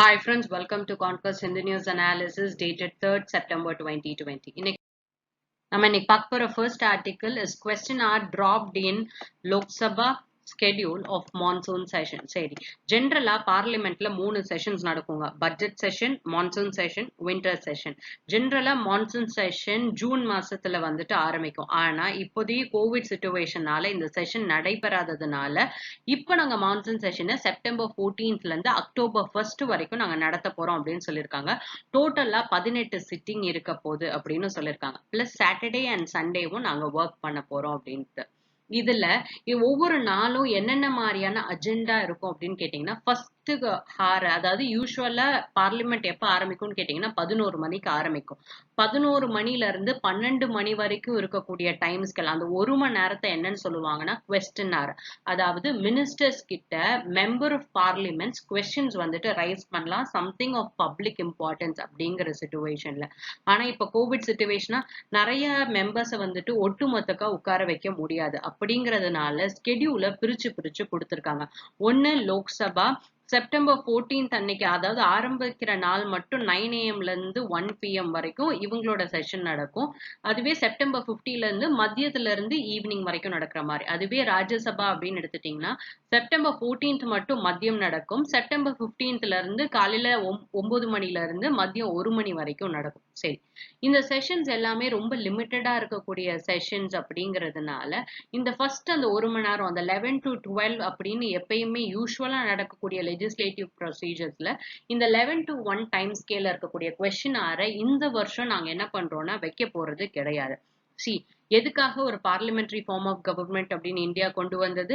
Hi friends, welcome to Conquest Hindu News Analysis dated 3rd September 2020. இன்னைக்கு பார்க்க போற first article is question are dropped in Lok Sabha schedule of monsoon session. சரி, ஜென்ரலா பார்லிமெண்ட்ல 3 sessions நடக்குங்க. Budget session, monsoon session, winter session. ஜென்ரலா monsoon session June மாசத்துல வந்துட்டு ஆரம்பிக்கும். ஆனா இப்போதைய கோவிட் சிச்சுவேஷனால இந்த செஷன் நடைபெறாததுனால இப்ப நாங்க மான்சூன் செஷனை செப்டம்பர் 14th இருந்து அக்டோபர் 1st வரைக்கும் நாங்க நடத்த போறோம் அப்படின்னு சொல்லியிருக்காங்க. டோட்டலா 18 சிட்டிங் இருக்க போகுது அப்படின்னு சொல்லியிருக்காங்க. பிளஸ் சாட்டர்டே அண்ட் சண்டேவும் நாங்க ஒர்க் பண்ண போறோம் அப்படின்ட்டு. இதுல ஒவ்வொரு நாளும் என்னென்ன மாதிரியான அஜெண்டா இருக்கும் அப்படின்னு கேட்டீங்கன்னா, ஃபர்ஸ்ட் ஹார், அதாவது யூஸ்வலா பார்லிமெண்ட் எப்ப ஆரம்பிக்கும்னு கேட்டீங்கன்னா 11 மணிக்கு ஆரம்பிக்கும். 11 மணில இருந்து 12 மணி வரைக்கும் இருக்கக்கூடிய டைம் ஸ்கேல், அந்த ஒரு மணி நேரத்தை என்னன்னு சொல்லுவாங்கன்னா கொஸ்டின் ஹார். அதாவது மினிஸ்டர்ஸ் கிட்ட மெம்பர் ஆஃப் பார்லிமெண்ட்ஸ் கொஸ்டின்ஸ் வந்துட்டு ரைஸ் பண்ணலாம், சம்திங் ஆஃப் பப்ளிக் இம்பார்ட்டன்ஸ் அப்படிங்கிற சிச்சுவேஷன்ல. ஆனா இப்ப கோவிட் சிச்சுவேஷனா நிறைய மெம்பர்ஸை வந்துட்டு ஒட்டுமொத்தக்கா உட்கார வைக்க முடியாது. அப்படிங்கறதுனால ஸ்கெடியூல பிரிச்சு பிரிச்சு கொடுத்திருக்காங்க. ஒன்னு லோக்சபா செப்டம்பர் 14th அன்னைக்கு, அதாவது ஆரம்பிக்கிற நாள் மட்டும் 9 AM ல இருந்து 1 PM வரைக்கும் இவங்களோட செஷன் நடக்கும். அதுவே செப்டம்பர் 15ல இருந்து மதியத்துல இருந்து ஈவினிங் வரைக்கும் நடக்கிற மாதிரி. அதுவே ராஜ்யசபா அப்படின்னு எடுத்துட்டீங்கன்னா செப்டம்பர் 14th மட்டும் மதியம் நடக்கும். செப்டம்பர் 15th இருந்து காலையில 9 மணில இருந்து மதியம் 1 மணி வரைக்கும் நடக்கும். சரி, இந்த செஷன்ஸ் எல்லாமே ரொம்ப லிமிட்டடா இருக்கக்கூடிய செஷன்ஸ் அப்படிங்கிறதுனால இந்த ஃபர்ஸ்ட் அந்த ஒரு மணி நேரம், அந்த 11 to 12 அப்படின்னு எப்பயுமே யூஸ்வலா நடக்கக்கூடிய லெஜிஸ்லேட்டிவ் ப்ரொசீஜர்ஸ்ல இந்த 11 to 1 டைம் ஸ்கேல இருக்கக்கூடிய கொஸ்டின் ஆரை இந்த வருஷம் நாங்க என்ன பண்றோம்னா வைக்க போறது கிடையாது. எதுக்காக ஒரு பார்லிமெண்டரி ஃபார்ம் ஆஃப் கவர்மெண்ட் அப்படின்னு இந்தியா கொண்டு வந்தது?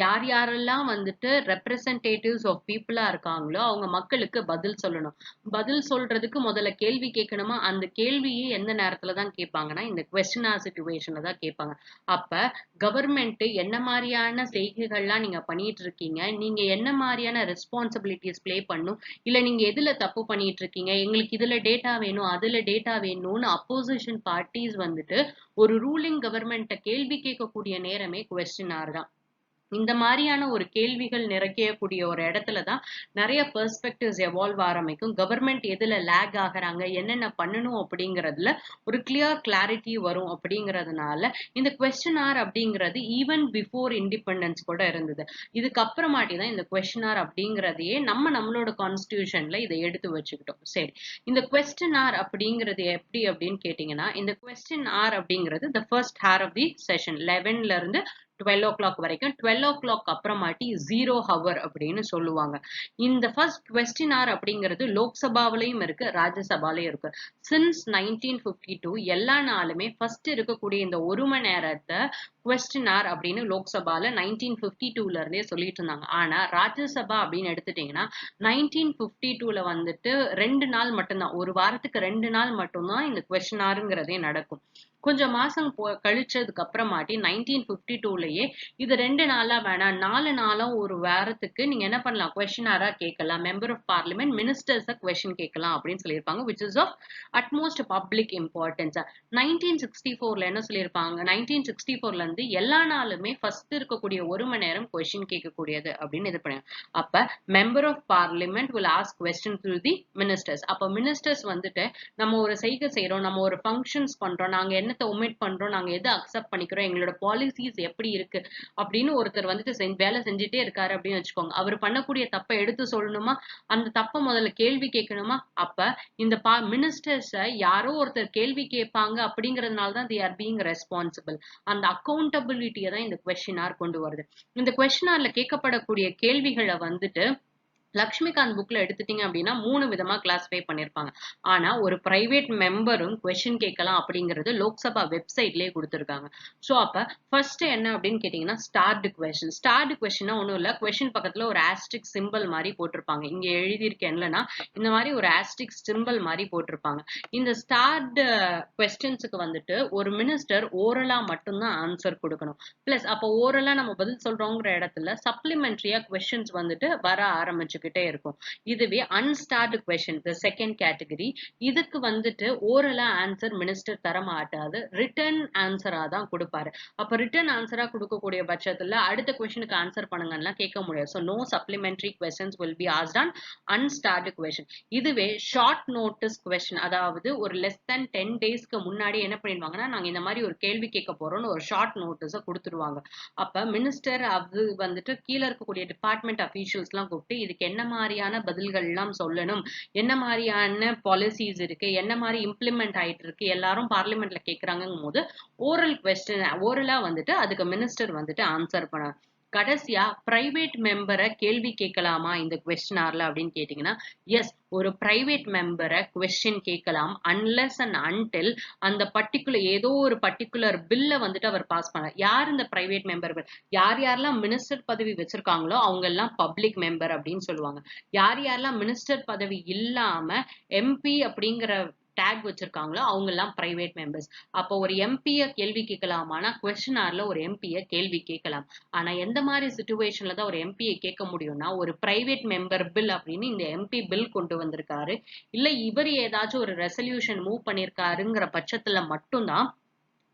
யார் யாரெல்லாம் வந்துட்டு ரெப்ரசன்டேட்டிவ்ஸ் ஆஃப் பீப்புளா இருக்காங்களோ அவங்க மக்களுக்கு பதில் சொல்லணும். பதில் சொல்றதுக்கு முதல்ல கேள்வி கேட்கணுமா? அந்த கேள்வியே எந்த நேரத்துல தான் கேட்பாங்கன்னா இந்த கொஸ்டின் ஆர் சிச்சுவேஷன்ல தான் கேட்பாங்க. அப்ப கவர்மெண்ட் என்ன மாதிரியான செய்கைகள்லாம் நீங்க பண்ணிட்டு இருக்கீங்க, நீங்க என்ன மாதிரியான ரெஸ்பான்சிபிலிட்டிஸ் பிளே பண்ணும், இல்ல நீங்க எதுல தப்பு பண்ணிட்டு இருக்கீங்க, எங்களுக்கு இதுல டேட்டா வேணும் அதுல டேட்டா வேணும்னு அப்போசிஷன் பார்ட்டிஸ் வந்துட்டு ஒரு ரூலிங் கவர்மெண்ட்ட கேள்வி கேட்கக்கூடிய நேரமே கொஸ்டின் ஆர் தான். இந்த மாதிரியான ஒரு கேள்விகள் நிறைக்கக்கூடிய ஒரு இடத்துலதான் நிறைய பெர்ஸ்பெக்டிவ்ஸ் எவால்வ் ஆரம்பிக்கும். கவர்மெண்ட் எதுல லேக் ஆகுறாங்க, என்னென்ன பண்ணணும் அப்படிங்கறதுல ஒரு கிளாரிட்டி வரும். அப்படிங்கறதுனால இந்த கொஸ்டின் ஆர் அப்படிங்கிறது ஈவன் பிஃபோர் இண்டிபெண்டன்ஸ் கூட இருந்தது. இதுக்கப்புறமாட்டி தான் இந்த கொஸ்டின் ஆர் அப்படிங்கறதையே நம்மளோட கான்ஸ்டிடியூஷன்ல இதை எடுத்து வச்சுக்கிட்டோம். சரி, இந்த கொஸ்டின் ஆர் அப்படிங்கிறது எப்படி அப்படின்னு கேட்டீங்கன்னா, இந்த கொஸ்டின் ஆர் அப்படிங்கிறது the first hour of the session 11ல இருந்து 12 o'clock வரைக்கும். 12 o'clock அப்புறமாட்டி 0 hour அப்படின்னு சொல்லுவாங்க. இந்த ஃபர்ஸ்ட் கொஸ்டின் ஆர் அப்படிங்கிறது லோக்சபாவிலையும் இருக்கு, ராஜ்யசபாலையும் இருக்கு. சின்ஸ் 1952 எல்லா நாளுமே ஃபர்ஸ்ட் இருக்கக்கூடிய இந்த ஒரு மணி நேரத்தை கொஸ்டின் ஆர் அப்படின்னு லோக்சபால 1952ல இருந்தே சொல்லிட்டு இருந்தாங்க. ஆனா ராஜ்யசபா அப்படின்னு எடுத்துட்டீங்கன்னா 1952ல வந்துட்டு 2 நாள் மட்டும்தான், ஒரு வாரத்துக்கு 2 நாள் மட்டும்தான் இந்த கொஸ்டின் ஆருங்கிறதே நடக்கும். கொஞ்சம் மாசம் கழிச்சதுக்கு அப்புறமாட்டி 1952லயே இது 2 நாளா வேணாம், 4 நாளும் ஒரு வாரத்துக்கு நீங்க என்ன பண்ணலாம், கொஸ்டின் ஆரா கேட்கலாம், மெம்பர் ஆஃப் பார்லிமெண்ட் மினிஸ்டர்ஸ கொஸ்டின் கேட்கலாம் அப்படின்னு சொல்லியிருப்பாங்க, which is of utmost public importance. 1964ல என்ன சொல்லியிருப்பாங்க, 1964ல இருந்து எல்லா நாளுமே ஃபர்ஸ்ட் இருக்கக்கூடிய ஒரு மணி நேரம் கொஸ்டின் கேட்கக்கூடியது அப்படின்னு இது பண்ணாங்க. அப்ப member of parliament will ask question to the ministers. அப்ப மினிஸ்டர்ஸ் வந்துட்டு நம்ம ஒரு செய்கை செய்யறோம், நம்ம ஒரு ஃபங்க்ஷன்ஸ் பண்றோம், நாங்க என்னத்தை ஒமிட் பண்றோம், நாங்க எதை அக்செப்ட் பண்ணிக்கிறோம், எங்களோட பாலிசிஸ் எப்படி இருக்கு அப்படின்னு ஒருத்தர் வந்துட்டு வேலை செஞ்சுட்டே இருக்காரு அப்படின்னு வச்சுக்கோங்க. அவர் பண்ணக்கூடிய தப்பை எடுத்து சொல்லணுமா, அந்த தப்பை முதல்ல கேள்வி கேட்கணுமா? அப்ப இந்த மினிஸ்டர்ஸ யாரோ ஒருத்தர் கேள்வி கேட்பாங்க அப்படிங்கறதுனால தான் they are being responsible. அந்த அக்கௌண்டபிலிட்டியை தான் இந்த கொஸ்டின் ஆர் கொண்டு வருது. இந்த கொஸ்டின் ஆர்ல கேட்கப்படக்கூடிய கேள்விகளை வந்துட்டு லக்ஷ்மிகாந்த் புக்ல எடுத்துட்டீங்க அப்படின்னா 3 விதமா கிளாஸிஃபை பண்ணிருப்பாங்க. ஆனா ஒரு பிரைவேட் மெம்பரும் கொஸ்டின் கேட்கலாம் அப்படிங்கிறது லோக்சபா வெப்சைட்லயே கொடுத்திருக்காங்க. சோ அப்ப ஃபர்ஸ்ட் என்ன அப்படின்னு கேட்டீங்கன்னா ஸ்டார்டு கொஸ்டின். ஸ்டார்டு கொஸ்டின்னா ஒண்ணும் இல்ல, கொஸ்டின் பக்கத்துல ஒரு ஆஸ்ட்ரிக் சிம்பிள் மாதிரி போட்டிருப்பாங்க. இங்க எழுதியிருக்கேன்லனா இந்த மாதிரி ஒரு ஆஸ்ட்ரிக் சிம்பிள் மாதிரி போட்டிருப்பாங்க. இந்த ஸ்டார்டு கொஸ்டின்ஸுக்கு வந்துட்டு ஒரு மினிஸ்டர் ஓரலா மட்டும்தான் ஆன்சர் கொடுக்கணும். பிளஸ் அப்ப ஓரலா நம்ம பதில் சொல்றோங்கிற இடத்துல சப்ளிமெண்டரியா கொஸ்டின்ஸ் வந்துட்டு வர ஆரம்பிச்சு ஆரம்பிச்சுக்கிட்டே இருக்கும். இதுவே unstarred question, the second category, இதுக்கு வந்துட்டு ஓரலா ஆன்சர் மினிஸ்டர் தர மாட்டாது, ரிட்டன் ஆன்சரா தான் கொடுப்பாரு. அப்ப ரிட்டன் ஆன்சரா கொடுக்கக்கூடிய பட்சத்துல அடுத்த கொஸ்டினுக்கு ஆன்சர் பண்ணுங்கன்னா கேட்க முடியாது. So no supplementary questions will be asked on unstarred question. இதுவே ஷார்ட் நோட்டீஸ் கொஸ்டின், அதாவது ஒரு லெஸ் தென் 10 டேஸ்க்கு முன்னாடி என்ன பண்ணிடுவாங்கன்னா, நாங்க இந்த மாதிரி ஒரு கேள்வி கேட்க போறோம்னு ஒரு ஷார்ட் நோட்டீஸை கொடுத்துருவாங்க. அப்ப மினிஸ்டர் அது வந்துட்டு கீழே இருக்கக்கூடிய டிபார்ட்மெண்ட் அபிஷியல்ஸ் எல்லாம் கூப்பிட்டு இதுக்கு என்ன மாதிரியான பதில்கள் எல்லாம் சொல்லணும், என்ன மாதிரியான பாலிசிஸ் இருக்கு, என்ன மாதிரி இம்ப்ளிமெண்ட் ஆயிட்டு இருக்கு, எல்லாரும் பார்லிமெண்ட்ல கேட்கறாங்கும் போது ஓரல் கொஸ்டின், ஓரலா வந்துட்டு அதுக்கு மினிஸ்டர் வந்துட்டு ஆன்சர் பண்ண. கடைசியா பிரைவேட் மெம்பரை கேள்வி கேட்கலாமா இந்த கொஸ்டினார்ல அப்படின்னு கேட்டீங்கன்னா, எஸ், ஒரு பிரைவேட் மெம்பரை கொஸ்டின் கேட்கலாம், அன்லெஸ் அண்ட் அன்டில் அந்த பர்டிகுலர் ஏதோ ஒரு பர்டிகுலர் பில்ல வந்துட்டு அவர் பாஸ் பண்ண. யார் இந்த பிரைவேட் மெம்பர்? யார் யாரெல்லாம் மினிஸ்டர் பதவி வச்சிருக்காங்களோ அவங்க எல்லாம் பப்ளிக் மெம்பர் அப்படின்னு சொல்லுவாங்க. யார் யாரெல்லாம் மினிஸ்டர் பதவி இல்லாம எம்பி அப்படிங்கிற டேக் வச்சிருக்காங்களோ அவங்க எல்லாம் பிரைவேட் மெம்பர்ஸ். அப்போ ஒரு எம்பிய கேள்வி கேட்கலாமானா கொஸ்டினார்ல ஒரு எம்பிய கேள்வி கேட்கலாம். ஆனா எந்த மாதிரி சிச்சுவேஷன்ல தான் ஒரு எம்பியை கேட்க முடியும்னா, ஒரு பிரைவேட் மெம்பர் பில் அப்படின்னு இந்த எம்பி பில் கொண்டு வந்திருக்காரு, இல்ல இவர் ஏதாச்சும் ஒரு ரெசல்யூஷன் மூவ் பண்ணிருக்காருங்கிற பட்சத்துல மட்டும்தான்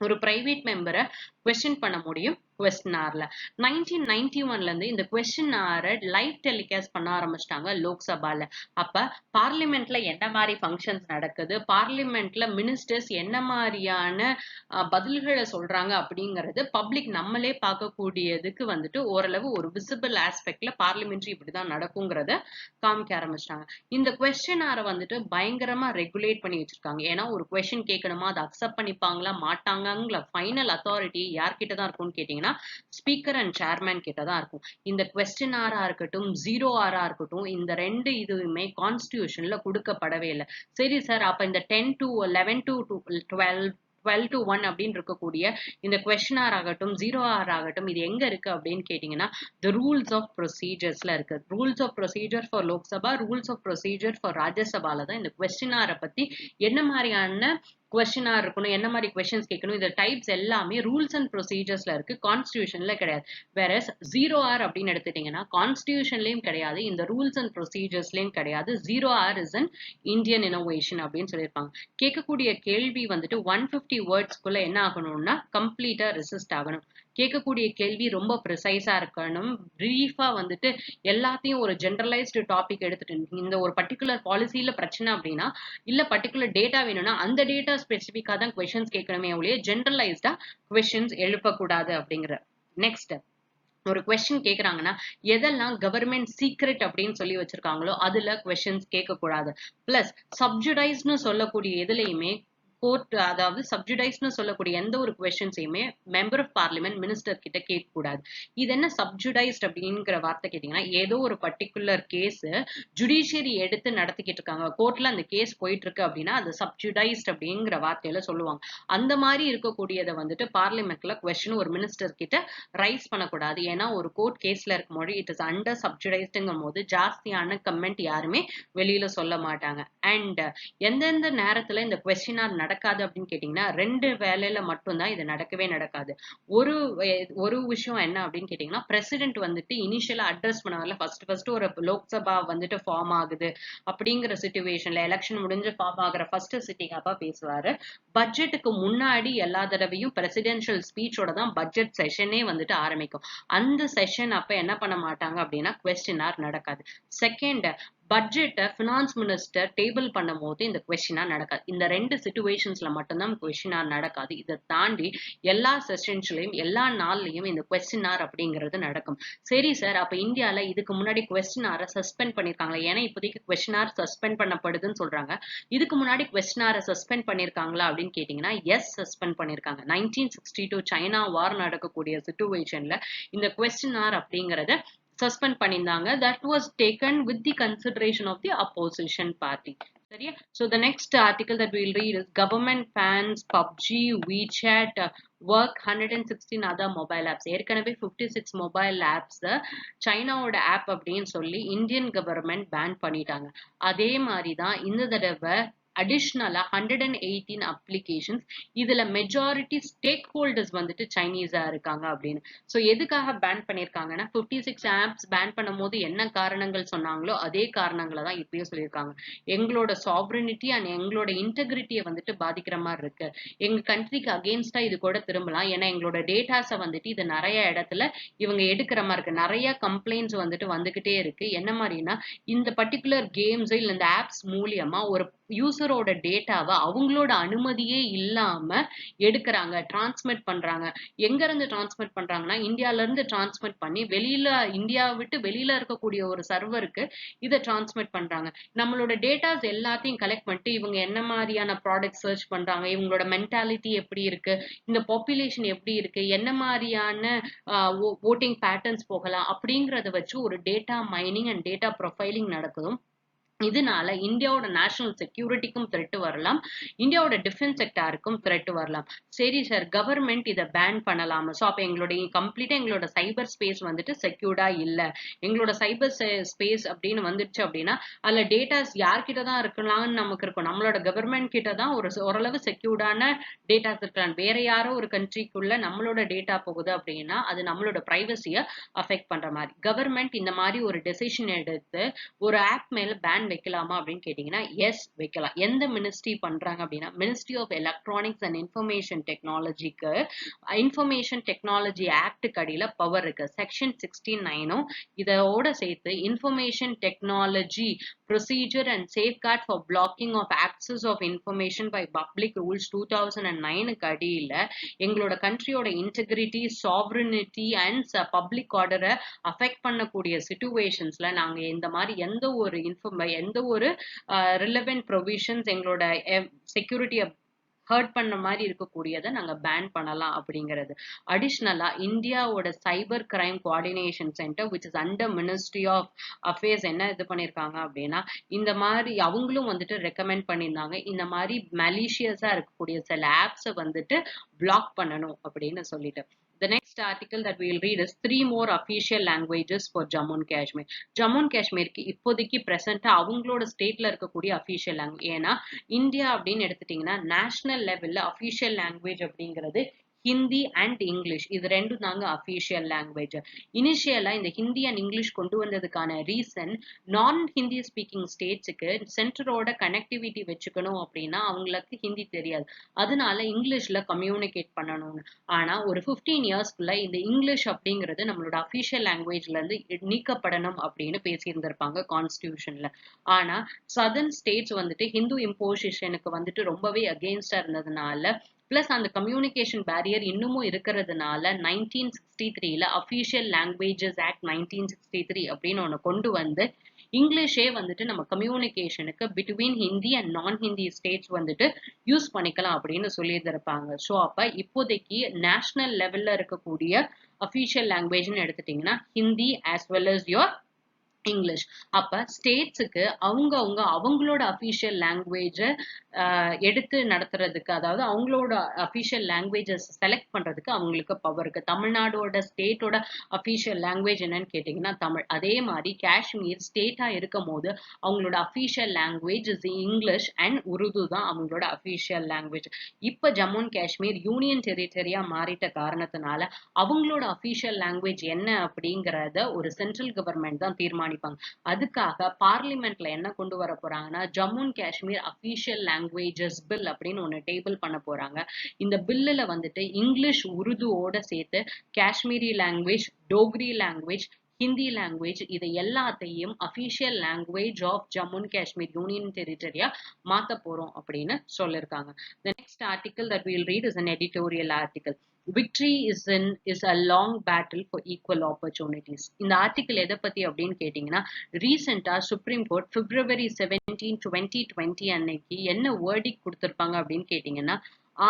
ஒரு பிரைவேட் மெம்பரை கொஸ்டின் பண்ண முடியும் கொஸ்டினார்ல. 1991ல இருந்து இந்த கொஸ்டினாரை லைவ் டெலிகாஸ்ட் பண்ண ஆரம்பிச்சிட்டாங்க லோக்சபால. அப்ப பார்லிமெண்ட்ல என்ன மாதிரி ஃபங்க்ஷன்ஸ் நடக்குது, பார்லிமெண்ட்ல மினிஸ்டர்ஸ் என்ன மாதிரியான பதில்களை சொல்றாங்க அப்படிங்கிறது பப்ளிக் நம்மளே பார்க்கக்கூடியதுக்கு வந்துட்டு ஓரளவு ஒரு விசிபிள் ஆஸ்பெக்ட்ல பார்லிமெண்ட்ரி இப்படிதான் நடக்குங்கிறத காமிக்க ஆரம்பிச்சிட்டாங்க. இந்த கொஸ்டினாரை வந்துட்டு பயங்கரமா ரெகுலேட் பண்ணி வச்சிருக்காங்க. ஏன்னா ஒரு கொஸ்டின் கேட்கணுமா, அதை அக்செப்ட் பண்ணிப்பாங்களா மாட்டாங்களா, ஃபைனல் அத்தாரிட்டி யார்கிட்ட தான் இருக்கும்னு கேட்டீங்கன்னா ஸ்பீக்கர் அண்ட் சேர்மேன் கிட்ட தான் இருக்கும். இந்த கொஸ்டின் ஆரா இருக்கட்டும், 0R இருக்கட்டும், இந்த ரெண்டு இதுவுமே கான்ஸ்டிடியூஷன்ல கொடுக்கப்படவே இல்லை. சரி சார், அப்ப இந்த 10 to 11 to 12 to 1 அப்படின்னு இருக்கக்கூடிய இந்த கொஸ்டின் ஆகட்டும் 0R ஆகட்டும் இது எங்க இருக்கு அப்படின்னு கேட்டீங்கன்னா, the rules of procedures இருக்கு. rules of procedure for Lok Sabha, rules of procedure for ராஜ்யசபால தான் இந்த கொஸ்டின் பத்தி என்ன மாதிரியான கொஸ்டினா இருக்கணும், என்ன மாதிரி கொஸ்டின்ஸ் கேட்கணும், இந்த டைப்ஸ் எல்லாமே ரூல்ஸ் அண்ட் ப்ரொசீஜர்ஸ்ல இருக்கு, கான்ஸ்டிடியூஷன்ல கிடையாது. வேற 0R அப்படின்னு எடுத்துட்டீங்கன்னா கான்ஸ்டிடியூஷன்லயும் கிடையாது, இந்த ரூல்ஸ் அண்ட் ப்ரொசீஜர்ஸ்லயும் கிடையாது. 0R is an Indian innovation அப்படின்னு சொல்லியிருப்பாங்க. கேட்கக்கூடிய கேள்வி வந்துட்டு 150 வேர்ட்ஸ்க்குள்ள என்ன ஆகணும்னா கம்ப்ளீட்டா ரெசிஸ்ட் ஆகணும். கேட்கக்கூடிய கேள்வி ரொம்ப ப்ரிசைஸா இருக்கணும். பிரீஃபா வந்துட்டு எல்லாத்தையும் ஒரு ஜெனரலைஸ்டு டாபிக் எடுத்துட்டு, இந்த ஒரு பர்டிகுலர் பாலிசியில பிரச்சனை அப்படின்னா இல்ல பர்டிகுலர் டேட்டா வேணும்னா அந்த டேட்டா ஸ்பெசிபிக்கா தான் கொஸ்டின்ஸ் கேட்கணுமே ஒழிய ஜெனரலைஸ்டா கொஸ்டின்ஸ் எழுப்பக்கூடாது அப்படிங்கிற. நெக்ஸ்ட், ஒரு கொஸ்டின் கேக்குறாங்கன்னா எதெல்லாம் கவர்மெண்ட் சீக்ரெட் அப்படின்னு சொல்லி வச்சிருக்காங்களோ அதுல கொஸ்டின்ஸ் கேட்க கூடாது. பிளஸ் சப்ஜுடைஸ்னு சொல்லக்கூடிய எதுலையுமே கோர்ட், அதாவது சப்ஜுடைஸ்னு சொல்லக்கூடிய எந்த ஒரு கொஸ்டின்ஸையுமே மெம்பர் ஆஃப் பார்லிமெண்ட் மினிஸ்டர் கிட்ட கேட்க கூடாது. இது என்ன சப்ஜுடைஸ்ட் அப்படிங்கிற வார்த்தை கேட்டீங்கன்னா, ஏதோ ஒரு பர்டிகுலர் கேஸ் ஜுடிஷியரி எடுத்து நடத்திக்கிட்டு இருக்காங்க, கோர்ட்ல அந்த கேஸ் போயிட்டு இருக்கு அப்படின்னா அது சப்ஜுடைஸ்ட் அப்படிங்கிற வார்த்தையில சொல்லுவாங்க. அந்த மாதிரி இருக்கக்கூடியதை வந்துட்டு பார்லிமெண்ட்ல கொஸ்டின் ஒரு மினிஸ்டர் கிட்ட ரைஸ் பண்ணக்கூடாது. ஏன்னா ஒரு கோர்ட் கேஸ்ல இருக்கும்போது இட் இஸ் அண்டர் சப்ஜுடைஸ்டுங்கும் போது ஜாஸ்தியான கமெண்ட் யாருமே வெளியில சொல்ல மாட்டாங்க. அண்ட் எந்தெந்த நேரத்துல இந்த கொஸ்டின் நடக்காது அப்படின்னு கேட்டீங்கன்னா, 2 வேலையில மட்டும்தான் இது நடக்கவே நடக்காது. ஒரு விஷயம் என்ன அப்படின்னு கேட்டீங்கன்னா, பிரசிடென்ட் வந்துட்டு இனிஷியலா அட்ரஸ் பண்ணுவாங்கல்ல, ஃபர்ஸ்ட் ஒரு லோக்சபா வந்துட்டு ஃபார்ம் ஆகுது அப்படிங்கிற சிச்சுவேஷன்ல எலெக்ஷன் முடிஞ்சு ஃபார்ம் ஆகுற ஃபர்ஸ்ட் சிட்டிங் அப்ப பேசுவாரு. பட்ஜெட்டுக்கு முன்னாடி எல்லா தடவையும் பிரசிடென்ஷியல் ஸ்பீச்சோட தான் பட்ஜெட் செஷனே வந்துட்டு ஆரம்பிக்கும். அந்த செஷன் அப்ப என்ன பண்ண மாட்டாங்க அப்படின்னா கொஸ்டின் நடக்காது. செகண்ட், பட்ஜெட்டை பினான்ஸ் மினிஸ்டர் டேபிள் பண்ணும் போது இந்த கொஸ்டினா நடக்காது. இந்த 2 சிச்சுவேஷன்ஸ்ல மட்டும்தான் கொஸ்டினா நடக்காது. இதை தாண்டி எல்லா செஷன்ஸ்லயும் எல்லா நாள்லயும் இந்த கொஸ்டினார் அப்படிங்கிறது நடக்கும். சரி சார், அப்ப இந்தியால இதுக்கு முன்னாடி கொஸ்டினாரை சஸ்பெண்ட் பண்ணிருக்காங்களா? ஏன்னா இப்போதைக்கு கொஸ்டினார் சஸ்பெண்ட் பண்ணப்படுதுன்னு சொல்றாங்க. இதுக்கு முன்னாடி கொஸ்டினாரை சஸ்பெண்ட் பண்ணிருக்காங்களா அப்படின்னு கேட்டீங்கன்னா, எஸ், சஸ்பெண்ட் பண்ணிருக்காங்க. 1962 சைனா வார் நடக்கக்கூடிய சிச்சுவேஷன்ல இந்த கொஸ்டினார் அப்படிங்கறத சஸ்பெண்ட் பண்ணியிருந்தாங்க. That was taken with the consideration of the opposition party. சரியா? So the next article that we'll read is government bans PUBG, WeChat, work 116 other mobile apps. ஏற்கனவே 56 mobile apps சைனாவோட app அப்படின்னு சொல்லி Indian government pan பண்ணிட்டாங்க. அதே மாதிரிதான் இந்த தடவை additional 118 applications. இதுல majority stakeholders வந்துட்டு சைனீஸா இருக்காங்க அப்படின்னு. சோ எதுக்காக பேன் பண்ணிருக்காங்கன்னா 56 apps பேன் பண்ணும்போது என்ன காரணங்கள் சொன்னாங்களோ அதே காரணங்களை தான் இப்பயும் சொல்லியிருக்காங்க. எங்களோட சாவரினிட்டி அண்ட் எங்களோட இன்டெகிரிட்டியை வந்துட்டு பாதிக்கிற மாதிரி இருக்கு. எங்க கண்ட்ரிக்கு அகேன்ஸ்டா இது கூட திரும்பலாம். ஏன்னா எங்களோட டேட்டாஸை வந்துட்டு இது நிறைய இடத்துல இவங்க எடுக்கிற மாதிரி இருக்கு. நிறைய கம்ப்ளைண்ட்ஸ் வந்துட்டு வந்துகிட்டே இருக்கு. என்ன மாதிரினா இந்த பர்டிகுலர் கேம்ஸ் இல்ல இந்த ஆப்ஸ் மூலியமா ஒரு யூசரோட டேட்டாவை அவங்களோட அனுமதியே இல்லாம எடுக்கிறாங்க, டிரான்ஸ்மிட் பண்றாங்க. எங்க இருந்து டிரான்ஸ்மிட் பண்றாங்கன்னா இந்தியால இருந்து டிரான்ஸ்மிட் பண்ணி வெளியில இந்தியாவை விட்டு வெளியில இருக்கக்கூடிய ஒரு சர்வருக்கு இதை டிரான்ஸ்மிட் பண்றாங்க. நம்மளோட டேட்டாஸ் எல்லாத்தையும் கலெக்ட் பண்ணிட்டு இவங்க என்ன மாதிரியான ப்ராடக்ட் சர்ச் பண்றாங்க, இவங்களோட மென்டாலிட்டி எப்படி இருக்கு, இந்த பாப்புலேஷன் எப்படி இருக்கு, என்ன மாதிரியான ஓட்டிங் பேட்டர்ன்ஸ் போகலாம் அப்படிங்கறத வச்சு ஒரு data mining and data profiling நடக்குதும். இதனால இந்தியாவோட நேஷனல் செக்யூரிட்டிக்கும் த்ரெட் வரலாம், இந்தியாவோட டிஃபென்ஸ் செக்டாருக்கும் த்ரெட் வரலாம். சரி சார், கவர்மெண்ட் இதை பேன் பண்ணலாமா? ஸோ அப்போ எங்களோட சைபர் ஸ்பேஸ் வந்துட்டு செக்யூர்டா இல்ல, எங்களோட சைபர் ஸ்பேஸ் அப்படின்னு வந்துருச்சு அப்படின்னா அதுல டேட்டாஸ் யார்கிட்ட தான் இருக்கலாம்னு நமக்கு இருக்கும். நம்மளோட கவர்மெண்ட் கிட்ட தான் ஓரளவு செக்யூர்டான டேட்டாஸ் இருக்கலாம். வேற யாரோ ஒரு கண்ட்ரிக்குள்ள நம்மளோட டேட்டா போகுது அப்படின்னா அது நம்மளோட பிரைவசியை அஃபெக்ட் பண்ற மாதிரி. கவர்மெண்ட் இந்த மாதிரி ஒரு டெசிஷன் எடுத்து ஒரு ஆப் மேல பேன் வைக்கலாமா அப்படின்னு கேட்டீங்கன்னா எஸ், வைக்கலாம். எந்த மினிஸ்ட்ரி பண்றாங்க அப்படின்னா ministry of electronics and information டெக்னாலஜிக்கு இன்ஃபர்மேஷன் டெக்னாலஜி ஆக்டுக்கு அடியில பவர் இருக்கு. செக்ஷன் 69 இதோட சேர்த்து information technology procedure and safeguard for blocking of access of information by public rules 2009க்கு அடியில எங்களோட கண்ட்ரியோட இன்டெகிரிட்டி, சாவரினிட்டி அண்ட் பப்ளிக் ஆர்டரை அஃபெக்ட் பண்ணக்கூடிய சிச்சுவேஷன்ஸ்ல நாங்க இந்த மாதிரி எந்த ஒரு ரிலவென்ட் ப்ரொவிஷன்ஸ் எங்களோட செக்யூரிட்டியை ஹர்ட் பண்ண மாதிரி இருக்கக்கூடியதை நாங்க பேன் பண்ணலாம் அப்படிங்கிறது. அடிஷ்னலா இந்தியாவோட cyber crime coordination centre which is under ministry of affairs என்ன இது பண்ணிருக்காங்க அப்படின்னா இந்த மாதிரி அவங்களும் வந்துட்டு ரெக்கமெண்ட் பண்ணியிருந்தாங்க இந்த மாதிரி மலிஷியஸா இருக்கக்கூடிய சில ஆப்ஸை வந்துட்டு பிளாக் பண்ணணும் அப்படின்னு சொல்லிட்டு. The next article that we will read is 3 more official languages for Jammu and Kashmir. Jammu and Kashmir இப்போதைக்கு பிரசன்டா அவங்களோட ஸ்டேட்ல இருக்கக்கூடிய அஃபிஷியல் லாங்குவேஜ். ஏன்னா இந்தியா அப்படின்னு எடுத்துட்டீங்கன்னா நேஷனல் லெவல்ல அஃபிஷியல் லாங்குவேஜ் அப்படிங்கிறது ஹிந்தி அண்ட் இங்கிலீஷ், இது ரெண்டும் தாங்க அஃபிஷியல் லாங்குவேஜ். இனிஷியலா இந்த ஹிந்தி அண்ட் இங்கிலீஷ் கொண்டு வந்ததுக்கான ரீசன் நான் ஹிந்தி ஸ்பீக்கிங் ஸ்டேட்ஸுக்கு சென்டரோட கனெக்டிவிட்டி வச்சுக்கணும் அப்படின்னா அவங்களுக்கு ஹிந்தி தெரியாது, அதனால இங்கிலீஷ்ல கம்யூனிகேட் பண்ணணும்னு. ஆனா ஒரு 15 இயர்ஸ்க்குள்ள இந்த இங்கிலீஷ் அப்படிங்கிறது நம்மளோட அஃபிஷியல் லாங்குவேஜ்ல இருந்து நீக்கப்படணும் அப்படின்னு பேசியிருந்திருப்பாங்க கான்ஸ்டிடியூஷன்ல. ஆனா சதர்ன் ஸ்டேட்ஸ் வந்துட்டு ஹிந்து இம்போசிஷனுக்கு வந்துட்டு ரொம்பவே அகெயின்ஸ்டா இருந்ததுனால பிளஸ் அந்த கம்யூனிகேஷன் பேரியர் இன்னமும் இருக்கிறதுனால 1963ல அஃபிஷியல் லாங்குவேஜஸ் ஆக்ட் 1963 அப்படின்னு ஒண்ணு கொண்டு வந்து இங்கிலீஷே வந்துட்டு நம்ம கம்யூனிகேஷனுக்கு பிட்வீன் ஹிந்தி அண்ட் நான் ஹிந்தி ஸ்டேட்ஸ் வந்துட்டு யூஸ் பண்ணிக்கலாம் அப்படின்னு சொல்லியிருந்திருப்பாங்க. ஸோ அப்ப இப்போதைக்கு நேஷனல் லெவல்ல இருக்கக்கூடிய அஃபிஷியல் லாங்குவேஜ்னு எடுத்துட்டீங்கன்னா Hindi as well as your English. அப்ப ஸ்டேட்ஸுக்கு அவங்களோட அஃபிஷியல் லாங்குவேஜை எடுத்து நடத்துறதுக்கு, அதாவது அவங்களோட அஃபிஷியல் லாங்குவேஜஸ் செலக்ட் பண்றதுக்கு அவங்களுக்கு பவர் இருக்கு. தமிழ்நாடோட ஸ்டேட்டோட அஃபிஷியல் லாங்குவேஜ் என்னன்னு கேட்டீங்கன்னா தமிழ். அதே மாதிரி காஷ்மீர் ஸ்டேட்டா இருக்கும் போது அவங்களோட official language English and Urdu தான் அவங்களோட அஃபிஷியல் லாங்குவேஜ். இப்ப ஜம்மு அண்ட் காஷ்மீர் யூனியன் டெரிட்டரியா மாறிட்ட காரணத்தினால அவங்களோட அஃபிஷியல் லாங்குவேஜ் என்ன அப்படிங்கறத ஒரு சென்ட்ரல் கவர்மெண்ட் தான் தீர்மானிப்பாங்க. அதுக்காக பார்லிமெண்ட்ல என்ன கொண்டு வர போறாங்கன்னா Jammu and Kashmir official languages bill அப்படின்னு ஒண்ணு டேபிள் பண்ண போறாங்க. இந்த பில்லுல வந்துட்டு இங்கிலீஷ் உருதுவோட சேர்த்து Kashmiri language, Dogri language, Hindi language இதை எல்லாத்தையும் official language of Jammu and Kashmir union டெரிட்டரியா மாத்த போறோம் அப்படின்னு சொல்லிருக்காங்க. The next article that we'll read is an editorial article. Victory is a long battle for equal opportunities. இந்த ஆர்டிகிள் எதை பத்தி அப்படின்னு கேட்டீங்கன்னா ரீசெண்டா சுப்ரீம் கோர்ட் February 17, 2020 அன்னைக்கு என்ன வேர்டிக் கொடுத்திருப்பாங்க அப்படின்னு கேட்டீங்கன்னா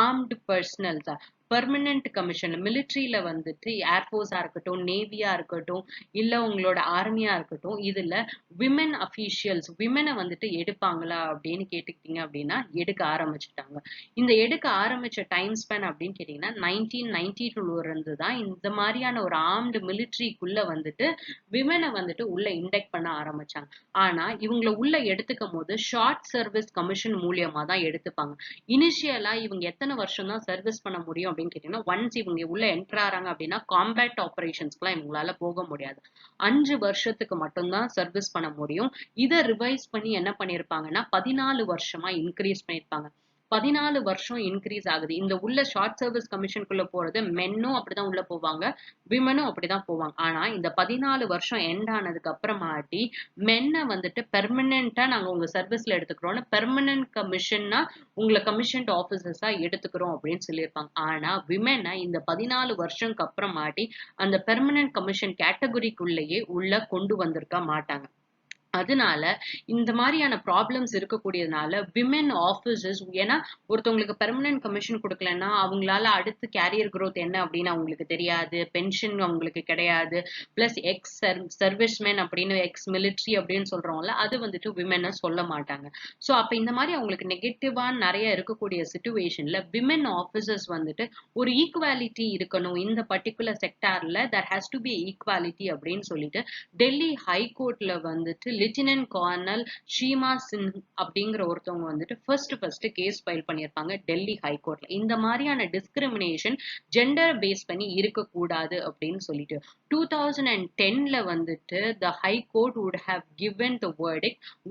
ஆர்ம்டு பர்சனல்ஸ் பெர்மனன்ட் கமிஷன் மிலிட்ரியில வந்துட்டு ஏர்ஃபோர்ஸா இருக்கட்டும், நேவியா இருக்கட்டும், இல்ல உங்களோட ஆர்மியா இருக்கட்டும், இதுல விமன் அபிஷியல்ஸ் விமனை வந்துட்டு எடுப்பாங்களா அப்படின்னு கேட்டுக்கிட்டீங்க அப்படின்னா எடுக்க ஆரம்பிச்சுட்டாங்க. இந்த எடுக்க ஆரம்பிச்ச டைம் ஸ்பென் அப்படின்னு கேட்டீங்கன்னா 1992 இருந்து தான் இந்த மாதிரியான ஒரு ஆர்ம்டு மிலிட்ரிக்குள்ள வந்துட்டு விமனை வந்துட்டு உள்ள இண்டெக்ட் பண்ண ஆரம்பிச்சாங்க. ஆனா இவங்களை உள்ள எடுத்துக்கும் போது ஷார்ட் சர்வீஸ் கமிஷன் மூலியமா தான் எடுத்துப்பாங்க. இனிஷியலா இவங்க எத்தனை வருஷம் தான் சர்வீஸ் பண்ண முடியும் அப்படின்னு கேட்டீங்கன்னா, ஒன்ஸ் இவங்க உள்ள என்டர் ஆறாங்க அப்படின்னா காம்பேட் ஆபரேஷன்ஸ்க்குலாம் இவங்களால போக முடியாது. 5 வருஷத்துக்கு மட்டும்தான் சர்வீஸ் பண்ண முடியும். இதை ரிவைஸ் பண்ணி என்ன பண்ணிருப்பாங்கன்னா 14 வருஷமா இன்க்ரீஸ் பண்ணிருப்பாங்க. 14 வருஷம் இன்க்ரீஸ் ஆகுது. இந்த உள்ள ஷார்ட் சர்வீஸ் கமிஷனுக்குள்ள போறது மென்னும் அப்படிதான் உள்ள போவாங்க, விமனும் அப்படிதான் போவாங்க. ஆனா இந்த 14 வருஷம் எண்ட் ஆனதுக்கு அப்புறமாட்டி மென்னை வந்துட்டு பெர்மனண்டா நாங்க உங்க சர்வீஸ்ல எடுத்துக்கிறோம், பெர்மனன்ட் கமிஷன்னா உங்களை கமிஷன்ட் ஆபீசர்ஸா எடுத்துக்கிறோம் அப்படின்னு சொல்லியிருப்பாங்க. ஆனா விமெனை இந்த 14 வருஷம்க்கு அப்புறமாட்டி அந்த பெர்மனன்ட் கமிஷன் கேட்டகரிக்குள்ளேயே உள்ள கொண்டு வந்திருக்க மாட்டாங்க. அதனால இந்த மாதிரியான ப்ராப்ளம்ஸ் இருக்கக்கூடியதுனால விமென் ஆபீசர்ஸ், ஏன்னா ஒருத்தவங்களுக்கு பெர்மனன்ட் கமிஷன் கொடுக்கலன்னா அவங்களால அடுத்து கேரியர் growth என்ன அப்படின்னு அவங்களுக்கு தெரியாது, பென்ஷன் அவங்களுக்கு கிடையாது, பிளஸ் எக்ஸ் சர்வீஸ்மேன் அப்படின்னு எக்ஸ் மிலிட்ரி அப்படின்னு சொல்றோம்ல, அது வந்துட்டு விமெனை சொல்ல மாட்டாங்க. ஸோ அப்ப இந்த மாதிரி அவங்களுக்கு நெகட்டிவா நிறைய இருக்கக்கூடிய சிச்சுவேஷன்ல விமென் ஆபீசர்ஸ் வந்துட்டு ஒரு ஈக்குவாலிட்டி இருக்கணும் இந்த பர்டிகுலர் செக்டார்ல, that has to be equality அப்படின்னு சொல்லிட்டு டெல்லி ஹைகோர்ட்ல வந்துட்டு லெப்டினன்ட் கர்னல் ஷீமா சிங் அப்படிங்கிற ஒருத்தவங்க வந்துட்டு ஃபர்ஸ்ட் கேஸ் ஃபைல் பண்ணியிருப்பாங்க டெல்லி ஹைகோர்ட்ல. இந்த மாதிரியான டிஸ்கிரிமினேஷன் ஜெண்டர் பேஸ் பண்ணி இருக்கக்கூடாது அப்படின்னு சொல்லிட்டு 2010ல வந்துட்டு த high court would have given the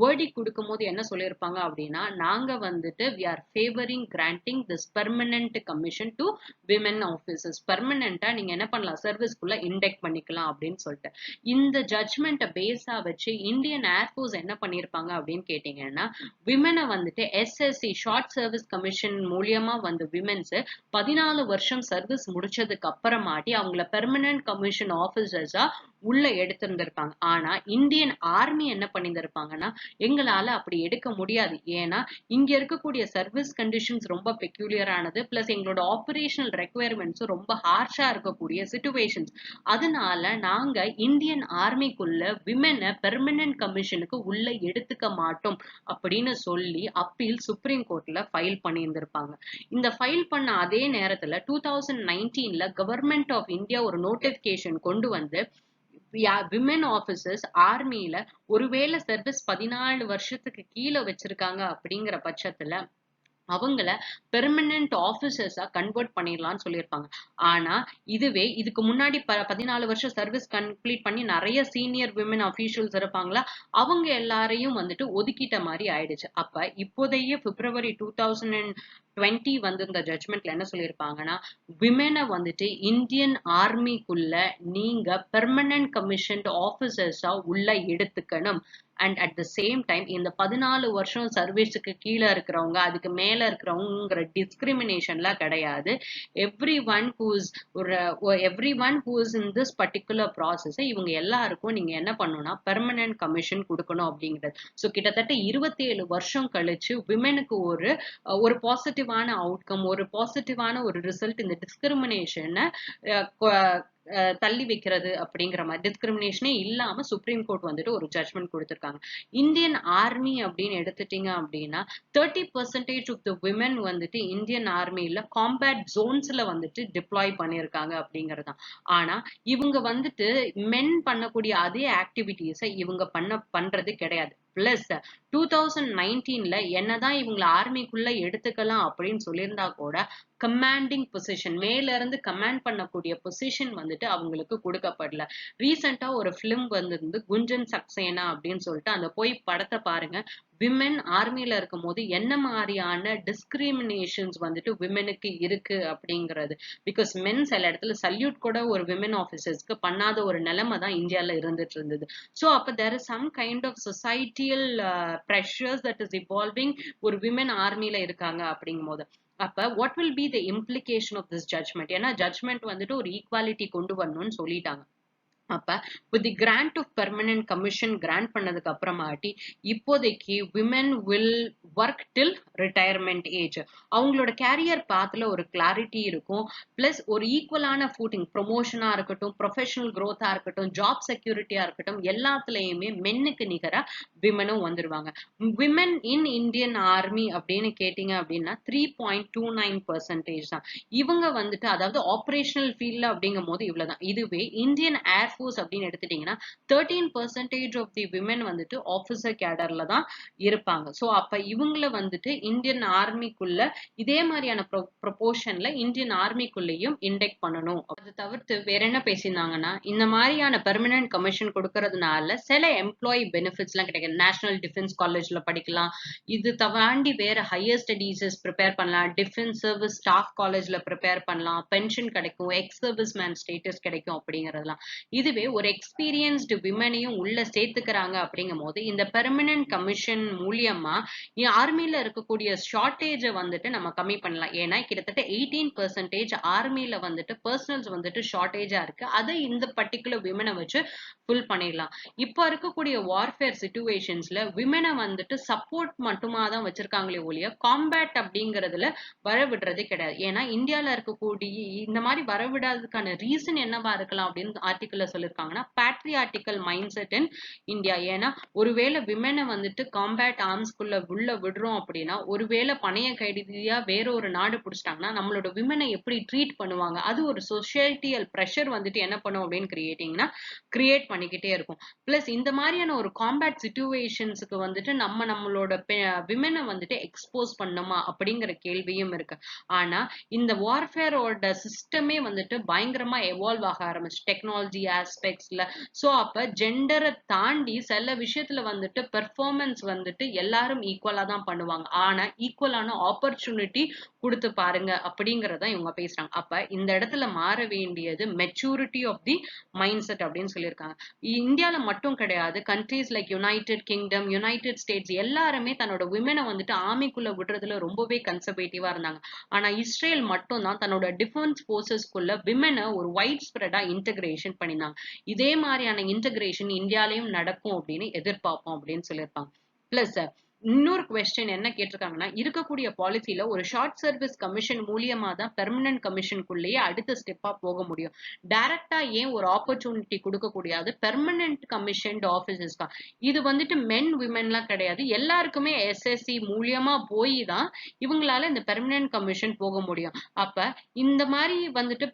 verdict கொடுக்கும் போது என்ன சொல்லியிருப்பாங்க அப்படின்னா, நாங்க வந்துட்டு we are favoring granting this permanent commission to women officers. பெர்மனண்டா நீங்க என்ன பண்ணலாம், சர்வீஸ்க்குள்ள இண்டெக்ட் பண்ணிக்கலாம் அப்படின்னு சொல்லிட்டு இந்த ஜட்ஜ்மெண்ட்டை பேஸா வச்சு இந்தியன் ஏர்ஃபோர்ஸ் என்ன பண்ணிருப்பாங்க அப்படின்னு கேட்டீங்கன்னா, விமனை வந்துட்டு எஸ்எஸ்சி ஷார்ட் சர்வீஸ் கமிஷன் மூலியமா வந்து விமென்ஸ் 14 வருஷம் சர்வீஸ் முடிச்சதுக்கு அப்புறமாட்டி அவங்கள பெர்மனன்ட் கமிஷன் ஆபீசர்ஸா உள்ள எடுத்திருந்திருப்பாங்க. ஆனா இந்தியன் ஆர்மி என்ன பண்ணியிருந்திருப்பாங்கன்னா, எங்களால அப்படி எடுக்க முடியாது, ஏன்னா இங்க இருக்கக்கூடிய சர்வீஸ் கண்டிஷன்ஸ் ரொம்ப பெக்யூலியரானது, பிளஸ் எங்களோட ஆபரேஷனல் ரெக்குயர்மெண்ட்ஸும் ரொம்ப ஹார்ஷா இருக்கக்கூடிய சிச்சுவேஷன்ஸ். அதனால நாங்க இந்தியன் ஆர்மிக்குள்ள விமெனை பெர்மனன்ட் கமிஷனுக்கு உள்ள எடுத்துக்க மாட்டோம் அப்படின்னு சொல்லி அப்பீல் சுப்ரீம் கோர்ட்ல ஃபைல் பண்ணியிருந்திருப்பாங்க. இந்த ஃபைல் பண்ண அதே நேரத்துல 2019ல கவர்மெண்ட் ஆஃப் இந்தியா ஒரு நோட்டிபிகேஷன் கொண்டு வந்து விமென் ஆபீசர்ஸ் ஆர்மியில ஒருவேளை சர்வீஸ் 14 வருஷத்துக்கு கீழே வச்சிருக்காங்க அப்படிங்கிற பட்சத்துல அவங்கள பெர்மனன்ட் ஆபீசர்ஸா கன்வெர்ட் பண்ணிடலாம்னு சொல்லியிருப்பாங்க. ஆனா இதுவே இதுக்கு முன்னாடி 14 வருஷம் சர்வீஸ் கம்ப்ளீட் பண்ணி நிறைய சீனியர் விமன் அபிஷியல்ஸ் இருப்பாங்களா, அவங்க எல்லாரையும் வந்துட்டு ஒதுக்கிட்ட மாதிரி ஆயிடுச்சு. அப்ப இப்போதைய பிப்ரவரி 2020 வந்து இந்த ஜட்ஜ்மெண்ட்ல என்ன சொல்லியிருப்பாங்கன்னா, விமெனை வந்துட்டு இந்தியன் ஆர்மிக்குள்ள நீங்க பெர்மனன்ட் கமிஷன்ட் ஆபீசர்ஸா உள்ள எடுத்துக்கணும். And at the same time இந்த 14 வருஷம் சர்வீஸுக்கு கீழே இருக்கிறவங்க அதுக்கு மேல இருக்கிறவங்கிற டிஸ்கிரிமினேஷன்லாம் கிடையாது. Every one who's in this particular process இவங்க எல்லாருக்கும் நீங்க என்ன பண்ணணும்னா பெர்மனன்ட் கமிஷன் கொடுக்கணும் அப்படிங்கிறது. ஸோ கிட்டத்தட்ட 27 வருஷம் கழிச்சு விமெனுக்கு ஒரு பாசிட்டிவான அவுட்கம், ஒரு பாசிட்டிவான ஒரு ரிசல்ட் இந்த டிஸ்கிரிமினேஷனை தள்ளி வைக்கிறது அப்படிங்கிற மாதிரி, டிஸ்கிரிமினேஷனே இல்லாம சுப்ரீம் கோர்ட் வந்துட்டு ஒரு ஜட்ஜ்மெண்ட் கொடுத்திருக்காங்க. இந்தியன் ஆர்மி அப்படின்னு எடுத்துட்டீங்க அப்படின்னா 30% ஆஃப் த விமென் வந்துட்டு இந்தியன் ஆர்மியில காம்பேட் ஜோன்ஸ்ல வந்துட்டு டிப்ளாய் பண்ணியிருக்காங்க அப்படிங்கறதுதான். ஆனா இவங்க வந்துட்டு மென் பண்ணக்கூடிய அதே ஆக்டிவிட்டிஸை இவங்க பண்றது கிடையாது. பிளஸ் 2019ல என்னதான் இவங்களை ஆர்மிக்குள்ள எடுத்துக்கலாம் அப்படின்னு சொல்லியிருந்தா கூட கமாண்டிங் பொசிஷன், மேல இருந்து கமாண்ட் பண்ணக்கூடிய பொசிஷன் வந்துட்டு அவங்களுக்கு கொடுக்கப்படல. ரீசெண்டா ஒரு பிலிம் வந்திருந்து குஞ்சன் சக்சேனா அப்படின்னு சொல்லிட்டு, அந்த போய் படத்தை பாருங்க. விமென் ஆர்மியில இருக்கும் போது என்ன மாதிரியான டிஸ்கிரிமினேஷன்ஸ் வந்துட்டு விமெனுக்கு இருக்கு அப்படிங்கிறது. பிகாஸ் மென் சில இடத்துல சல்யூட் கூட ஒரு விமென் ஆபீசர்ஸ்க்கு பண்ணாத ஒரு நிலைமை தான் இந்தியால இருந்துட்டு இருந்தது. ஸோ அப்ப there is some kind of societal pressures that is evolving. ஒரு விமென் ஆர்மியில இருக்காங்க அப்படிங்கும் போது அப்ப what will be the implication of this judgement? ஏன்னா ஜட்ஜ்மெண்ட் வந்துட்டு ஒரு ஈக்குவாலிட்டி கொண்டு வரணும்னு சொல்லிட்டாங்க. அப்ப with the grant of permanent commission grant பண்ணதுக்கு அப்புறமாட்டி இப்போதைக்கு women will work till retirement age. அவங்களோட கேரியர் பாத்துல ஒரு கிளாரிட்டி இருக்கும். பிளஸ் ஒரு ஈக்குவலான ஃபூட்டிங் ப்ரொமோஷனா இருக்கட்டும், ப்ரொஃபஷனல் growth-ஆ இருக்கட்டும், ஜாப் செக்யூரிட்டியா இருக்கட்டும், எல்லாத்துலயுமே மென்னுக்கு நிகரா விமனும் வந்துருவாங்க. விமன் இன் இந்தியன் ஆர்மி அப்படின்னு கேட்டீங்க அப்படின்னா 3.29% தான். இவங்க வந்துட்டு அதாவது ஆபரேஷனல் ஃபீல்ட்ல அப்படிங்கும் போது இவ்வளவுதான். இதுவே இந்தியன் ஏர்ஃபோர்ஸ் அப்படின்னு எடுத்துட்டீங்கன்னா 13% ஆஃப் தி விமென் வந்துட்டு ஆபீசர் கேடர்ல தான் இருப்பாங்க. சோ அப்ப இவங்கள வந்துட்டு இந்தியன் ஆர்மிக்குள்ள இதே மாதிரியான ப்ரொபோர்ஷன்ல இந்தியன் ஆர்மிக்குள்ளேயும் இண்டெக்ட் பண்ணணும். அது தவிர்த்து வேற என்ன பேசியிருந்தாங்கன்னா, இந்த மாதிரியான பெர்மனன்ட் கமிஷன் கொடுக்கறதுனால சில எம்ப்ளாயி பெனிஃபிட்ஸ் எல்லாம் கிடைக்கும். நேஷனல் டிஃபென்ஸ் காலேஜ்ல படிக்கலாம், இது தாண்டி வேற ஹையர் ஸ்டடீஸ் ப்ரிப்பேர் பண்ணலாம், டிஃபென்ஸ் சர்வீஸ் ஸ்டாஃப் காலேஜ்ல ப்ரிப்பேர் பண்ணலாம், பென்ஷன் கிடைக்கும், எக்ஸ் சர்வீஸ் மேன் ஸ்டேட்டஸ் கிடைக்கும் அப்படிங்கறதெல்லாம். இதுவே ஒரு எக்ஸ்பீரியன்ஸ்டு விமனையும் உள்ள சேர்த்துக்கிறாங்க அப்படிங்கும் போது இந்த பெர்மனன்ட் கமிஷன் மூலியமா ஆர்மில இருக்கக்கூடிய ஷார்டேஜை வந்துட்டு நம்ம கம்மி பண்ணலாம். ஏன்னா கிட்டத்தட்ட 18% ஆர்மில வந்துட்டு பர்சனல்ஸ் வந்துட்டு ஷார்டேஜா இருக்கு. அதை இந்த பர்டிகுலர் விமனை வச்சு ஃபுல் பண்ணிடலாம். இப்ப இருக்கக்கூடிய வார்ஃபேர் சிச்சுவேஷன்ஸ்ல விமனை வந்துட்டு சப்போர்ட் மட்டுமா தான் வச்சிருக்காங்களே ஒழிய காம்பேட் அப்படிங்கறதுல வரவிடுறது கிடையாது. ஏன்னா இந்தியால இருக்கக்கூடிய இந்த மாதிரி வரவிடாததுக்கான ரீசன் என்னவா இருக்கலாம் அப்படின்னு ஆர்டிக்கல்ல சொல்லியிருக்காங்கன்னா, பேட்ரியாட்டிக்கல் மைண்ட் செட் இன் இந்தியா. ஏன்னா ஒருவேளை விமனை வந்துட்டு காம்பேட் ஆர்ம்ஸ்குள்ள உள்ள விடுறோம் அப்படின்னா, ஒருவேளை பணைய கைதியா வேற ஒரு நாடு பிடிச்சிட்டாங்கன்னா நம்மளோட விமனை எப்படி ட்ரீட் பண்ணுவாங்க, அது ஒரு சொசைட்டியல் ப்ரெஷர் வந்துட்டு என்ன பண்ணும் அப்படின்னு கிரியேட் பண்ணிக்கிட்டே இருக்கும். பிளஸ் இந்த மாதிரியான ஒரு காம்பேட் சிச்சுவேஷன்ஸுக்கு வந்துட்டு நம்மளோட விமனை வந்துட்டு எக்ஸ்போஸ் பண்ணுமா அப்படிங்கிற கேள்வியும் இருக்கு. ஆனா இந்த வார்ஃபேரோட சிஸ்டமே வந்துட்டு பயங்கரமா எவால்வ் ஆக ஆரம்பிச்சு டெக்னாலஜி ஆஸ்பெக்ட்ஸ்ல. சோ அப்ப ஜெண்டரை தாண்டி சில விஷயத்துல வந்துட்டு பெர்ஃபார்மன்ஸ் வந்துட்டு எல்லாரும் ஈக்குவலா தான் பண்ணுவாங்க. ஆனா ஈக்குவலான ஆப்பர்ச்சுனிட்டி கொடுத்து பாருங்க அப்படிங்கறத இவங்க பேசுறாங்க. அப்ப இந்த இடத்துல மாற வேண்டியது maturity of the mind set அப்படின்னு சொல்லியிருக்காங்க. இந்தியால மட்டும் கிடையாது, countries like United Kingdom, United States எல்லாருமே தன்னோட விமனை வந்துட்டு ஆர்மிக்குள்ள விடுறதுல ரொம்பவே கன்சர்வேட்டிவா இருந்தாங்க. ஆனா இஸ்ரேல் மட்டும் தான் தன்னோட டிஃபென்ஸ் போர்சஸ்க்குள்ள விமனை ஒரு வைட் ஸ்ப்ரெடா இன்டகிரேஷன் பண்ணினாங்க. இதே மாதிரியான இன்டகிரேஷன் இந்தியாலயும் நடக்கும் அப்படின்னு எதிர்பார்ப்போம் அப்படின்னு சொல்லியிருப்பாங்க. பிளஸ் இன்னொரு கொஸ்டின் என்ன கேட்டிருக்காங்கன்னா, இருக்கக்கூடிய பாலிசில ஒரு ஷார்ட் சர்வீஸ் கமிஷன் மூலியமா தான் பெர்மனன்ட் கமிஷனுக்குள்ளேயே அடுத்த ஸ்டெப்பா போக முடியும். டைரக்டா ஏன் ஒரு ஆப்பர்ச்சுனிட்டி கொடுக்க கூடாது பெர்மனன்ட் கமிஷன் ஆபீசர்ஸ் தான்? இது வந்துட்டு மென் விமென்லாம் கிடையாது, எல்லாருக்குமே எஸ்எஸ்சி மூலியமா போய் தான் இவங்களால இந்த பெர்மனன்ட் கமிஷன் போக முடியும். அப்ப இந்த மாதிரி வந்துட்டு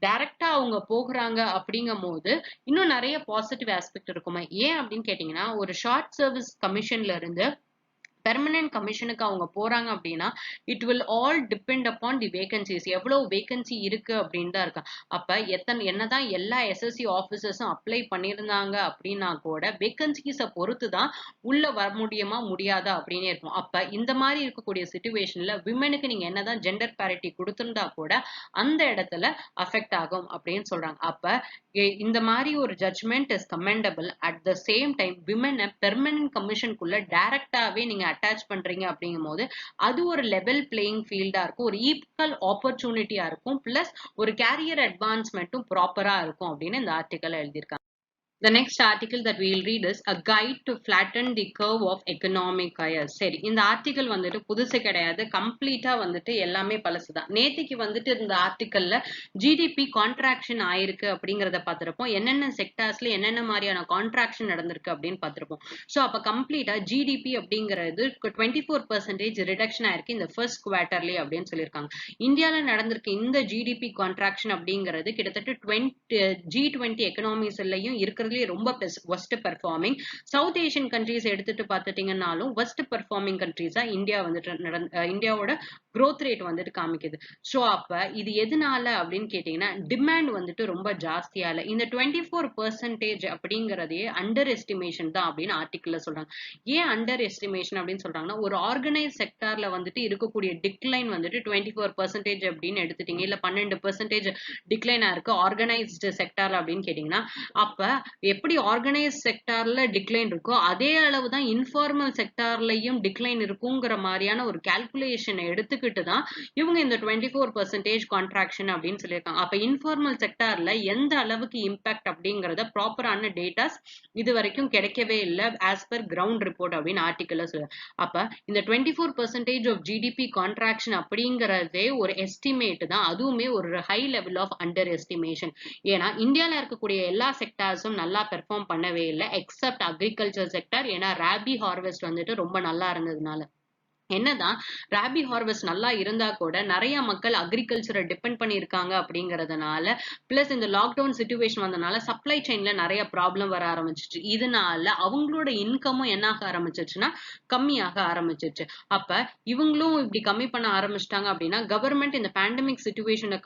டைரக்டா அவங்க போகிறாங்க அப்படிங்கும் போது இன்னும் நிறைய பாசிட்டிவ் ஆஸ்பெக்ட் இருக்குமா? ஏன் அப்படின்னு கேட்டீங்கன்னா, ஒரு ஷார்ட் சர்வீஸ் கமிஷன்ல இருந்து பெர்மனன்ட் கமிஷனுக்கு அவங்க போறாங்க அப்படின்னா it will all depend upon the vacancies. எவ்வளவு வேகன்சி இருக்கு அப்படின்னு தான் இருக்கு. அப்ப என்னதான் எல்லா எஸ்எஸ்சி ஆபீசர்ஸும் அப்ளை பண்ணியிருந்தாங்க அப்படின்னா கூட வேகன்சிஸை பொறுத்து தான் உள்ள வர முடியாதா அப்படின்னு இருக்கும். அப்ப இந்த மாதிரி இருக்கக்கூடிய சிச்சுவேஷன்ல விமனுக்கு நீங்க என்னதான் ஜெண்டர் பேரிட்டி கொடுத்திருந்தா கூட அந்த இடத்துல அஃபெக்ட் ஆகும் அப்படின்னு சொல்றாங்க. அப்ப இந்த மாதிரி ஒரு judgement is commendable. At the same time விமனை பெர்மனன்ட் கமிஷனுக்குள்ள டைரக்டாவே நீங்க அட்டாச் பண்றீங்க அப்படிங்கும் போது அது ஒரு லெவல் பிளேயிங் ஃபீல்டா இருக்கும், ஒரு ஈக்குவல் ஆப்பர்ச்சுனிட்டியா இருக்கும், பிளஸ் ஒரு கேரியர் அட்வான்ஸ்மெண்ட்டும் ப்ராப்பரா இருக்கும் அப்படின்னு இந்த ஆர்டிக்கல் எழுதியிருக்காங்க. The next article that we will read is A Guide to Flatten the Curve of Economic Chaos. சரி, இந்த ஆர்டிக்கல் வந்துட்டு புதுசு கிடையாது, கம்ப்ளீட்டா வந்துட்டு எல்லாமே பழசுதான். நேத்திக்கு வந்துட்டு இந்த ஆர்டிக்கல்ல ஜிடிபி கான்ட்ராக்ஷன் ஆயிருக்கு அப்படிங்கறத பார்த்திருப்போம், என்னென்ன செக்டார்ஸ்ல என்னென்ன மாதிரியான கான்ட்ராக்ஷன் நடந்திருக்கு அப்படின்னு பார்த்திருப்போம். ஸோ அப்ப கம்ப்ளீட்டா ஜிடிபி அப்படிங்கிறது 24% ரிடக்ஷன் ஆயிருக்கு இந்த ஃபர்ஸ்ட் குவார்டர்லி அப்படின்னு சொல்லியிருக்காங்க. இந்தியால நடந்திருக்கு இந்த ஜிடிபி கான்ட்ராக்ஷன் அப்படிங்கிறது கிட்டத்தட்ட G20 எக்கனாமிஸ்லயும் இருக்கிறதுலயே ரொம்ப worst performing. South Asian countries எடுத்துட்டு பார்த்துட்டீங்கன்னாலும் worst performing கண்ட்ரீஸா இந்தியா வந்துட்டு இந்தியாவோட growth rate வந்துட்டு காமிக்குது. ஸோ அப்ப இது எதனால அப்படின்னு கேட்டீங்கன்னா, டிமாண்ட் வந்துட்டு ரொம்ப ஜாஸ்தியால இந்த 24% அப்படிங்கறதே அண்டர் எஸ்டிமேஷன் தான் அப்படின்னு ஆர்டிக்கல்ல சொல்றாங்க. ஏன் அண்டர் எஸ்டிமேஷன் அப்படின்னு சொல்றாங்கன்னா, ஒரு ஆர்கனைஸ் செக்டார்ல வந்துட்டு இருக்கக்கூடிய டிக்ளைன் வந்துட்டு 24% அப்படின்னு எடுத்துட்டீங்க, இல்ல 12% டிக்ளைனா இருக்கு ஆர்கனைஸ்டு செக்டார்ல அப்படின்னு கேட்டீங்கன்னா, அப்ப எப்படி ஆர்கனைஸ் செக்டார்ல டிக்ளைன் இருக்கோ அதே அளவுதான் இன்ஃபார்மல் செக்டார்லயும் டிக்ளைன் இருக்குங்கிற மாதிரியான ஒரு கால்குலேஷனை எடுத்துக்கிட்டு வச்சுக்கிட்டு தான் இவங்க இந்த 24% கான்ட்ராக்ஷன் அப்படின்னு சொல்லியிருக்காங்க. அப்ப இன்ஃபார்மல் செக்டார்ல எந்த அளவுக்கு இம்பாக்ட் அப்படிங்கறத ப்ராப்பரான டேட்டாஸ் இது வரைக்கும் கிடைக்கவே இல்லை ஆஸ் பர் கிரவுண்ட் ரிப்போர்ட் அப்படின்னு ஆர்டிக்கல்ல சொல்ல. அப்ப இந்த 24% ஆஃப் ஜிடிபி கான்ட்ராக்ஷன் அப்படிங்கறதே ஒரு எஸ்டிமேட் தான், அதுவுமே ஒரு high level of under estimation. ஏன்னா இந்தியால இருக்கக்கூடிய எல்லா செக்டார்ஸும் நல்லா பெர்ஃபார்ம் பண்ணவே இல்லை எக்ஸப்ட் அக்ரிகல்ச்சர் செக்டார். ஏன்னா ராபி ஹார்வெஸ்ட் வந்துட்டு ரொம்ப நல்லா இருந்ததுனால. என்னதான் ராபி ஹார்வெஸ்ட் நல்லா இருந்தா கூட நிறைய மக்கள் அக்ரிகல்ச்சரை டிபெண்ட் பண்ணியிருக்காங்க அப்படிங்கறதுனால, பிளஸ் இந்த லாக்டவுன் சிச்சுவேஷன் வந்தனால சப்ளை செயின்ல நிறைய ப்ராப்ளம் வர ஆரம்பிச்சிச்சு. இதனால அவங்களோட இன்கமும் என்ன ஆக ஆரம்பிச்சிச்சுன்னா கம்மியாக ஆரம்பிச்சிச்சு. அப்ப இவங்களும் இப்படி கம்மி பண்ண ஆரம்பிச்சிட்டாங்க அப்படின்னா கவர்மெண்ட் இந்த பேண்டமிக் சிச்சுவேஷனை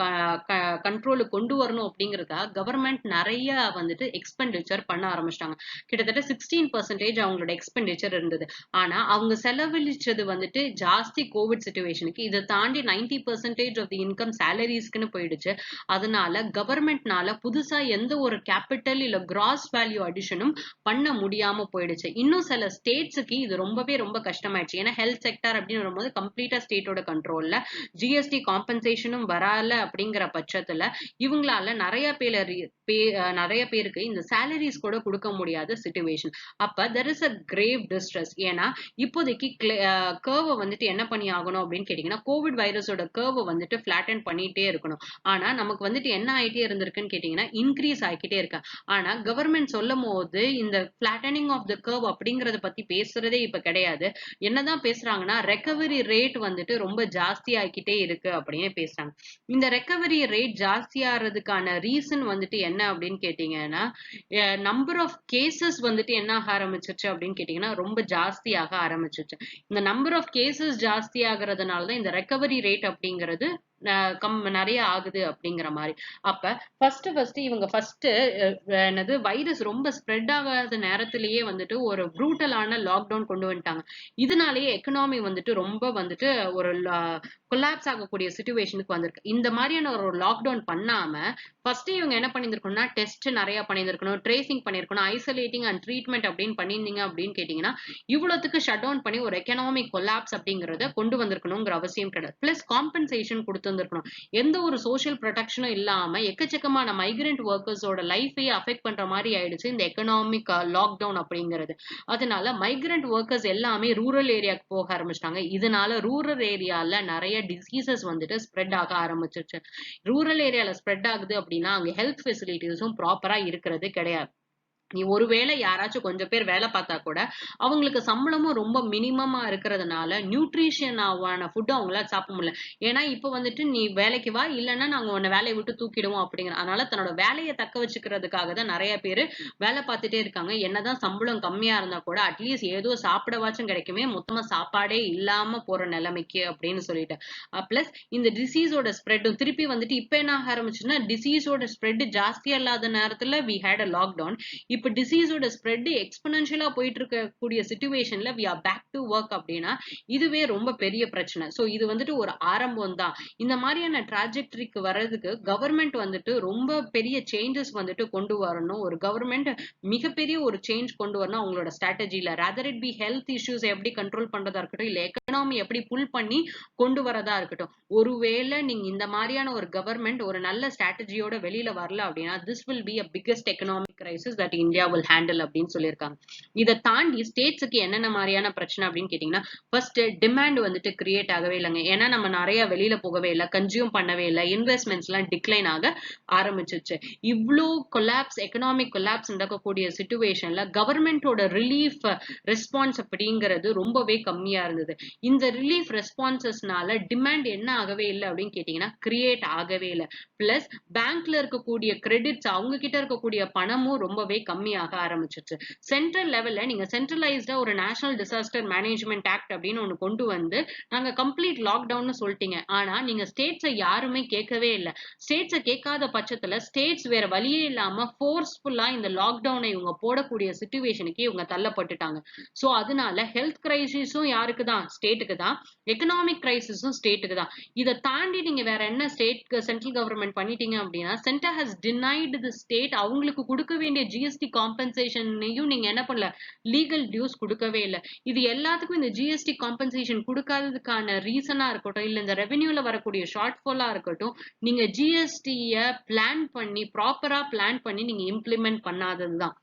கண்ட்ரோலுக்கு கொண்டு வரணும் அப்படிங்கறதுக்காக கவர்மெண்ட் நிறைய வந்துட்டு எக்ஸ்பெண்டிச்சர் பண்ண ஆரம்பிச்சிட்டாங்க. கிட்டத்தட்ட 16% அவங்களோட எக்ஸ்பெண்டிச்சர் இருந்தது. ஆனா அவங்க செலவழிச்சது வந்துட்டு ஜாஸ்தி கோவிட் சிச்சுவேஷனுக்கு. இதை தாண்டி 90% ஆஃப் தி இன்கம் சாலரிஸ்க்குன்னு போயிடுச்சு. அதனால கவர்மெண்ட்னால புதுசா எந்த ஒரு கேபிட்டல் இல்ல கிராஸ் வேல்யூ அடிஷனும் பண்ண முடியாம போயிடுச்சு. இன்னும் சில ஸ்டேட்ஸுக்கு இது ரொம்பவே ரொம்ப கஷ்டமாயிடுச்சு. ஏன்னா ஹெல்த் செக்டார் அப்படின்னு வரும்போது கம்ப்ளீட்டா ஸ்டேட்டோட கண்ட்ரோல்ல, ஜிஎஸ்டி காம்பன்சேஷனும் வரல அப்படிங்கிற பட்சத்துல இவங்களால நிறைய பேருக்கு இந்த சாலரிஸ் கூட கொடுக்க முடியாத சிச்சுவேஷன். அப்ப there is a grave distress. ஏன்னா இப்போதைக்கு கர்வை வந்துட்டு என்ன பண்ணி ஆகணும் அப்படின்னு கேட்டீங்கன்னா கோவிட் வைரஸோட கர்வை வந்துட்டு ஃபிளாட்டன் பண்ணிட்டே இருக்கணும். ஆனா நமக்கு வந்துட்டு என்ன ஆயிட்டே இருந்திருக்குன்னு கேட்டீங்கன்னா இன்க்ரீஸ் ஆகிட்டே இருக்கு. ஆனா கவர்மெண்ட் சொல்லும் போது இந்த ஃபிளாட்டனிங் ஆஃப் த கர்வ் அப்படிங்கறத பத்தி பேசுறதே இப்ப கிடையாது. என்னதான் பேசுறாங்கன்னா ரெக்கவரி ரேட் வந்துட்டு ரொம்ப ஜாஸ்தி ஆகிட்டே இருக்கு அப்படின்னு பேசுறாங்க. இந்த ரெக்கவரி ரேட் ஜாஸ்தியாகிறதுக்கான ரீசன் வந்துட்டு என்ன அப்படின்னு கேட்டீங்கன்னா நம்பர் ஆஃப் கேசஸ் வந்துட்டு என்ன ஆக ஆரம்பிச்சிருச்சு அப்படின்னு கேட்டீங்கன்னா ரொம்ப ஜாஸ்தியாக ஆரம்பிச்சிருச்சு. இந்த நம்பர் ஆஃப் கேசஸ் ஜாஸ்தி ஆகுறதுனாலதான் இந்த ரெக்கவரி ரேட் அப்படிங்கிறது நிறைய ஆகுது அப்படிங்கிற மாதிரி. அப்ப ஃபர்ஸ்ட் இவங்க என்னது வைரஸ் ரொம்ப ஸ்ப்ரெட் ஆகாத நேரத்திலேயே வந்துட்டு ஒரு ப்ரூட்டலான லாக்டவுன் கொண்டு வந்துட்டாங்க. இதனாலேயே எக்கனாமி வந்துட்டு ரொம்ப வந்துட்டு ஒரு கொலாப்ஸ் ஆகக்கூடிய சிச்சுவேஷனுக்கு வந்திருக்கு. இந்த மாதிரியான ஒரு லாக்டவுன் பண்ணாம ஃபர்ஸ்ட் இவங்க என்ன பண்ணியிருக்கணும்னா டெஸ்ட் நிறைய பண்ணியிருக்கணும், ட்ரேசிங் பண்ணியிருக்கணும், ஐசோலேட்டிங் அண்ட் ட்ரீட்மெண்ட் அப்படின்னு பண்ணியிருந்தீங்க அப்படின்னு கேட்டீங்கன்னா இவ்வளவுக்கு ஷட் டவுன் பண்ணி ஒரு எக்கனாமிக் கொலாப்ஸ் அப்படிங்கறத கொண்டு வந்திருக்கணுங்கிற அவசியம் கிடையாது. பிளஸ் காம்பன்சேஷன் கொடுத்துருக்கணும். எந்த ஒரு சோஷியல் ப்ரொடெக்ஷனும் இல்லாம எக்கச்சக்கமான மைக்ரண்ட் ஒர்க்கர்ஸோட லைஃபையே அஃபெக்ட் பண்ற மாதிரி ஆயிடுச்சு இந்த எக்கனாமிக் லாக்டவுன் அப்படிங்கிறது. அதனால மைக்ரண்ட் ஒர்க்கர்ஸ் எல்லாமே ரூரல் ஏரியாவுக்கு போக ஆரம்பிச்சிட்டாங்க. இதனால ரூரல் ஏரியால நிறைய டிசீசஸ் வந்துட்டு ஸ்ப்ரெட் ஆக ஆரம்பிச்சிருச்சு. ரூரல் ஏரியால ஸ்ப்ரெட் ஆகுது அப்படின்னா அங்க ஹெல்த் ஃபெசிலிட்டிஸும் ப்ராப்பரா இருக்கிறது கிடையாது. நீ ஒருவேளை யாராச்சும் கொஞ்சம் பேர் வேலை பார்த்தா கூட அவங்களுக்கு சம்பளமும் ரொம்ப மினிமமா இருக்கிறதுனால நியூட்ரிஷனான ஃபுட் அவங்களால சாப்பிட முடியல. ஏன்னா இப்ப வந்துட்டு நீ வேலைக்கு வா, இல்லைன்னா நாங்க உன்னை வேலையை விட்டு தூக்கிடுவோம் அப்படிங்கிற. அதனால தன்னோட வேலையை தக்க வச்சுக்கிறதுக்காக தான் நிறைய பேர் வேலை பார்த்துட்டே இருக்காங்க. என்னதான் சம்பளம் கம்மியா இருந்தா கூட அட்லீஸ்ட் ஏதோ சாப்பிடவாச்சும் கிடைக்குமே, மொத்தமா சாப்பாடே இல்லாம போற நிலைமைக்கு அப்படின்னு சொல்லிட்டு. பிளஸ் இந்த டிசீஸோட ஸ்ப்ரெட்டும் திருப்பி வந்துட்டு இப்ப என்ன ஆரம்பிச்சுன்னா டிசீஸோட ஸ்ப்ரெட் ஜாஸ்தியா இல்லாத நேரத்துல வி ஹேட் அ லாக்டவுன். இப்ப டிசீஸோட ஸ்ப்ரெட் எக்ஸ்பனன்ஷியலா போயிட்டு இருக்கக்கூடிய சிச்சுவேஷன்ல we are back to work அப்படின்னா இதுவே ரொம்ப பெரிய பிரச்சனை. சோ இது வந்துட்டு ஒரு ஆரம்பம் தான். இந்த மாதிரியான டிராஜெக்டரிக்கு வர்றதுக்கு கவர்மெண்ட் வந்துட்டு ரொம்ப பெரிய சேஞ்சஸ் வந்துட்டு கொண்டு வரணும். ஒரு கவர்மெண்ட் மிகப்பெரிய ஒரு சேஞ்ச் கொண்டு வரணும் அவங்களோட ஸ்ட்ராட்டஜில. Rather it be health issues எப்படி கண்ட்ரோல் பண்றதா இருக்கட்டும், இல்ல எக்கனாமி எப்படி புல் பண்ணி கொண்டு வரதா இருக்கட்டும். ஒருவேளை நீங்க இந்த மாதிரியான ஒரு கவர்மெண்ட் ஒரு நல்ல ஸ்ட்ராட்டஜியோட வெளியில வரல அப்படின்னா this will be a biggest economic crisis that India will handle அப்படின்னு சொல்லியிருக்காங்க. இதை தாண்டி ஸ்டேட்ஸுக்கு என்னென்ன மாதிரியான பிரச்சனை அப்படின்னு கேட்டீங்கன்னா ஃபர்ஸ்ட் டிமாண்ட் வந்துட்டு கிரியேட் ஆகவே இல்லைங்க. ஏன்னா நம்ம நிறைய வெளியில போகவே இல்லை, கன்சியூம் பண்ணவே இல்லை, இன்வெஸ்ட்மெண்ட்ஸ் எல்லாம் டிக்ளைன் ஆக ஆரம்பிச்சிச்சு. இவ்வளோ கொலாப்ஸ் எக்கனாமிக் கொலாப்ஸ் நடக்கக்கூடிய சிச்சுவேஷன்ல கவர்மெண்டோட ரிலீஃப் ரெஸ்பான்ஸ் அப்படிங்கிறது ரொம்பவே கம்மியா இருந்தது. இந்த ரிலீஃப் ரெஸ்பான்சஸ்னால டிமாண்ட் என்ன ஆகவே இல்லை அப்படின்னு கேட்டீங்கன்னா கிரியேட் ஆகவே இல்லை. பிளஸ் பேங்க்ல இருக்கக்கூடிய கிரெடிட்ஸ் அவங்க கிட்ட இருக்கக்கூடிய பணமும் ரொம்பவே கம்மியாக ஆரம்பிச்சிருச்சு. சென்ட்ரல் லெவல்ல நீங்க சென்ட்ரலைஸ்டா ஒரு நேஷனல் டிசாஸ்டர் மேனேஜ்மெண்ட் ஆக்ட் அப்படின்னு ஒண்ணு கொண்டு வந்து நாங்க கம்ப்ளீட் லாக்டவுன் சொல்லிட்டீங்க. ஆனா நீங்க ஸ்டேட்ஸை யாருமே கேட்கவே இல்லை. ஸ்டேட்ஸை கேட்காத பட்சத்துல ஸ்டேட்ஸ் வேற வழியே இல்லாம ஃபோர்ஸ்ஃபுல்லா இந்த லாக்டவுனை இவங்க போடக்கூடிய சிச்சுவேஷனுக்கு இவங்க தள்ளப்பட்டுட்டாங்க. சோ அதனால ஹெல்த் கிரைசிஸும் யாருக்கு தான்? ஸ்டேட்டுக்கு தான். எக்கனாமிக் கிரைசிஸும் ஸ்டேட்டுக்கு தான். இதை தாண்டி நீங்க வேற என்ன ஸ்டேட் சென்ட்ரல் கவர்மெண்ட் பண்ணிட்டீங்க அப்படின்னா centre has denied the state அவங்களுக்கு கொடுக்க வேண்டிய ஜிஎஸ்டி காம்பன்சேஷனையும் நீங்க என்ன பண்ணல, லீகல் டியூஸ் கொடுக்கவே இல்ல. இது எல்லாத்துக்கும் இந்த ஜிஎஸ்டி காம்பன்சேஷன் கொடுக்காததுக்கான ரீசனா இருக்கட்டும், இல்ல இந்த ரெவென்யூல வரக்கூடிய ஷார்ட் ஃபாலா இருக்கட்டும், நீங்க ஜிஎஸ்டிய பிளான் பண்ணி ப்ராப்பரா பிளான் பண்ணி நீங்க இம்ப்ளிமெண்ட் பண்ணாததுதான்.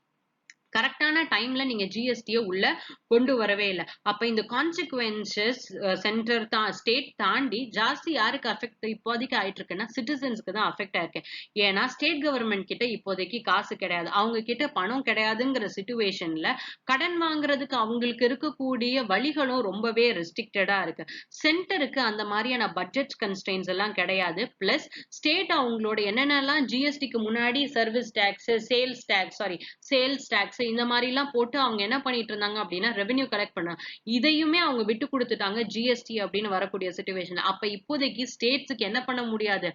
கரெக்டான டைம்ல நீங்க ஜிஎஸ்டியை உள்ள கொண்டு வரவே இல்லை. அப்ப இந்த கான்சிக்வன்சஸ் சென்டர் ஸ்டேட் தாண்டி ஜாஸ்தி யாருக்கு அஃபெக்ட் இப்போதைக்கு ஆயிட்டு இருக்குன்னா சிட்டிசன்ஸ்க்கு தான் அஃபெக்ட் ஆயிருக்கு. ஏன்னா ஸ்டேட் கவர்மெண்ட் கிட்ட இப்போதைக்கு காசு கிடையாது, அவங்க கிட்ட பணம் கிடையாதுங்கிற சிச்சுவேஷன்ல கடன் வாங்குறதுக்கு அவங்களுக்கு இருக்கக்கூடிய வழிகளும் ரொம்பவே ரெஸ்ட்ரிக்டடா இருக்கு. சென்டருக்கு அந்த மாதிரியான பட்ஜெட் கன்ஸ்ட்ரெயின்ஸ் எல்லாம் கிடையாது. பிளஸ் ஸ்டேட் அவங்களோட என்னென்னலாம் ஜிஎஸ்டிக்கு முன்னாடி சர்வீஸ் டேக்ஸ், சேல்ஸ் டேக்ஸ் இந்த மாதிரி எல்லாம் போட்டு அவங்க என்ன பண்ணிட்டு இருந்தாங்க அப்படின்னா ரெவென்யூ கலெக்ட் பண்ணாங்க. இதையுமே அவங்க விட்டு கொடுத்துட்டாங்க ஜிஎஸ்டி அப்படின்னு வரக்கூடிய சிச்சுவேஷன். அப்ப இப்போதைக்கு ஸ்டேட்ஸுக்கு என்ன பண்ண முடியாது,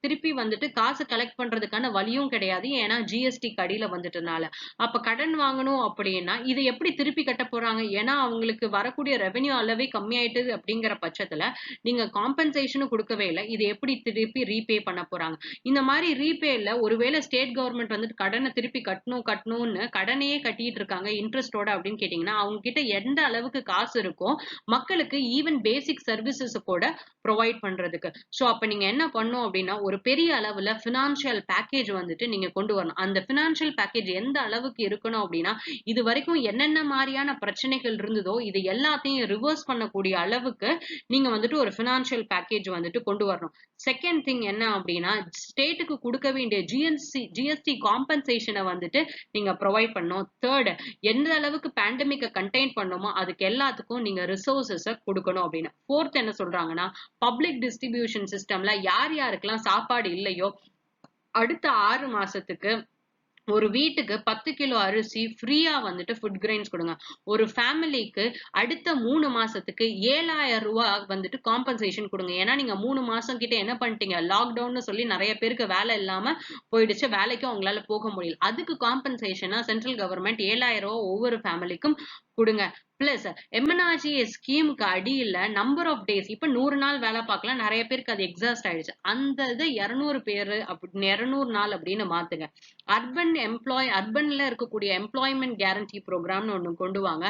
திருப்பி வந்துட்டு காசு கலெக்ட் பண்றதுக்கான வழியும் கிடையாது. ஏன்னா ஜிஎஸ்டி கடியில வந்துட்டனால. அப்ப கடன் வாங்கணும் அப்படின்னா இதை எப்படி திருப்பி கட்ட போறாங்க? ஏன்னா அவங்களுக்கு வரக்கூடிய ரெவென்யூ அளவே கம்மியாயிட்டு அப்படிங்கிற பட்சத்துல நீங்க காம்பன்சேஷனும் கொடுக்கவே இல்லை, இது எப்படி திருப்பி ரீபே பண்ண போறாங்க? இந்த மாதிரி ரீபேல ஒருவேளை ஸ்டேட் கவர்மெண்ட் வந்துட்டு கடனை திருப்பி கட்டணும்னு கடனையே கட்டிட்டு இருக்காங்க இன்ட்ரெஸ்டோட அப்படின்னு கேட்டீங்கன்னா அவங்க கிட்ட எந்த அளவுக்கு காசு இருக்கோ மக்களுக்கு ஈவன் பேசிக் சர்வீசஸ் கூட ப்ரொவைட் பண்றதுக்கு. சோ அப்ப நீங்க என்ன பண்ணும் அப்படின்னா ஒரு பெரிய அளவுல பினான்சியல் பேக்கேஜ் வந்துட்டு நீங்க கொண்டு வரணும். அந்த பினான்சியல் பேக்கேஜ் எந்த அளவுக்கு இருக்கணும் அப்படின்னா இது வரைக்கும் என்னென்ன மாதிரியான பிரச்சனைகள் இருந்ததோ இது எல்லாத்தையும் ரிவர்ஸ் பண்ணக்கூடிய அளவுக்கு நீங்க வந்துட்டு ஒரு பினான்சியல் பேக்கேஜ் வந்துட்டு கொண்டு வரணும். செகண்ட் திங் என்ன அப்படின்னா ஸ்டேட்டுக்கு கொடுக்க வேண்டிய ஜிஎஸ்டி காம்பன்சேஷனை வந்துட்டு நீங்க ப்ரொவைட் பண்ணும். தேர்ட், எந்த அளவுக்கு பேண்டமிக்கை கண்டெயின் பண்ணுமோ அதுக்கு எல்லாத்துக்கும் நீங்க ரிசோர்சஸ கொடுக்கணும் அப்படின்னு. ஃபோர்த் என்ன சொல்றாங்கன்னா பப்ளிக் டிஸ்ட்ரிபியூஷன் சிஸ்டம்ல யார் யாருக்கெல்லாம் சாப்பாடு இல்லையோ அடுத்த 6 மாசத்துக்கு ஒரு வீட்டுக்கு 10 கிலோ அரிசி ஃப்ரீயா வந்துட்டு ஃபுட் கிரெயின்ஸ் கொடுங்க. ஒரு ஃபேமிலிக்கு அடுத்த 3 மாசத்துக்கு 7,000 ரூபாய் வந்துட்டு காம்பன்சேஷன் கொடுங்க. ஏன்னா நீங்க 3 மாசம் கிட்ட என்ன பண்ணிட்டீங்க, லாக்டவுன்னு சொல்லி நிறைய பேருக்கு வேலை இல்லாம போயிடுச்சு, வேலைக்கும் அவங்களால போக முடியல. அதுக்கு காம்பன்சேஷனா சென்ட்ரல் கவர்மெண்ட் 7,000 ரூபாய் ஒவ்வொரு ஃபேமிலிக்கும் கொடுங்க. பிளஸ் எம்என்ஆர்ஜிஏ ஸ்கீமுக்கு அடியில நம்பர் ஆஃப் டேஸ் இப்ப 100 நாள் வேலை பார்க்கலாம், நிறைய பேருக்கு அது எக்ஸாஸ்ட் ஆயிடுச்சு. அந்த இது 200 பேரு அப்படி 200 நாள் அப்படின்னு மாத்துங்க. அர்பன்ல இருக்கக்கூடிய எம்ப்ளாய்மெண்ட் கேரண்டி ப்ரோக்ராம்னு ஒண்ணு கொண்டு வாங்க.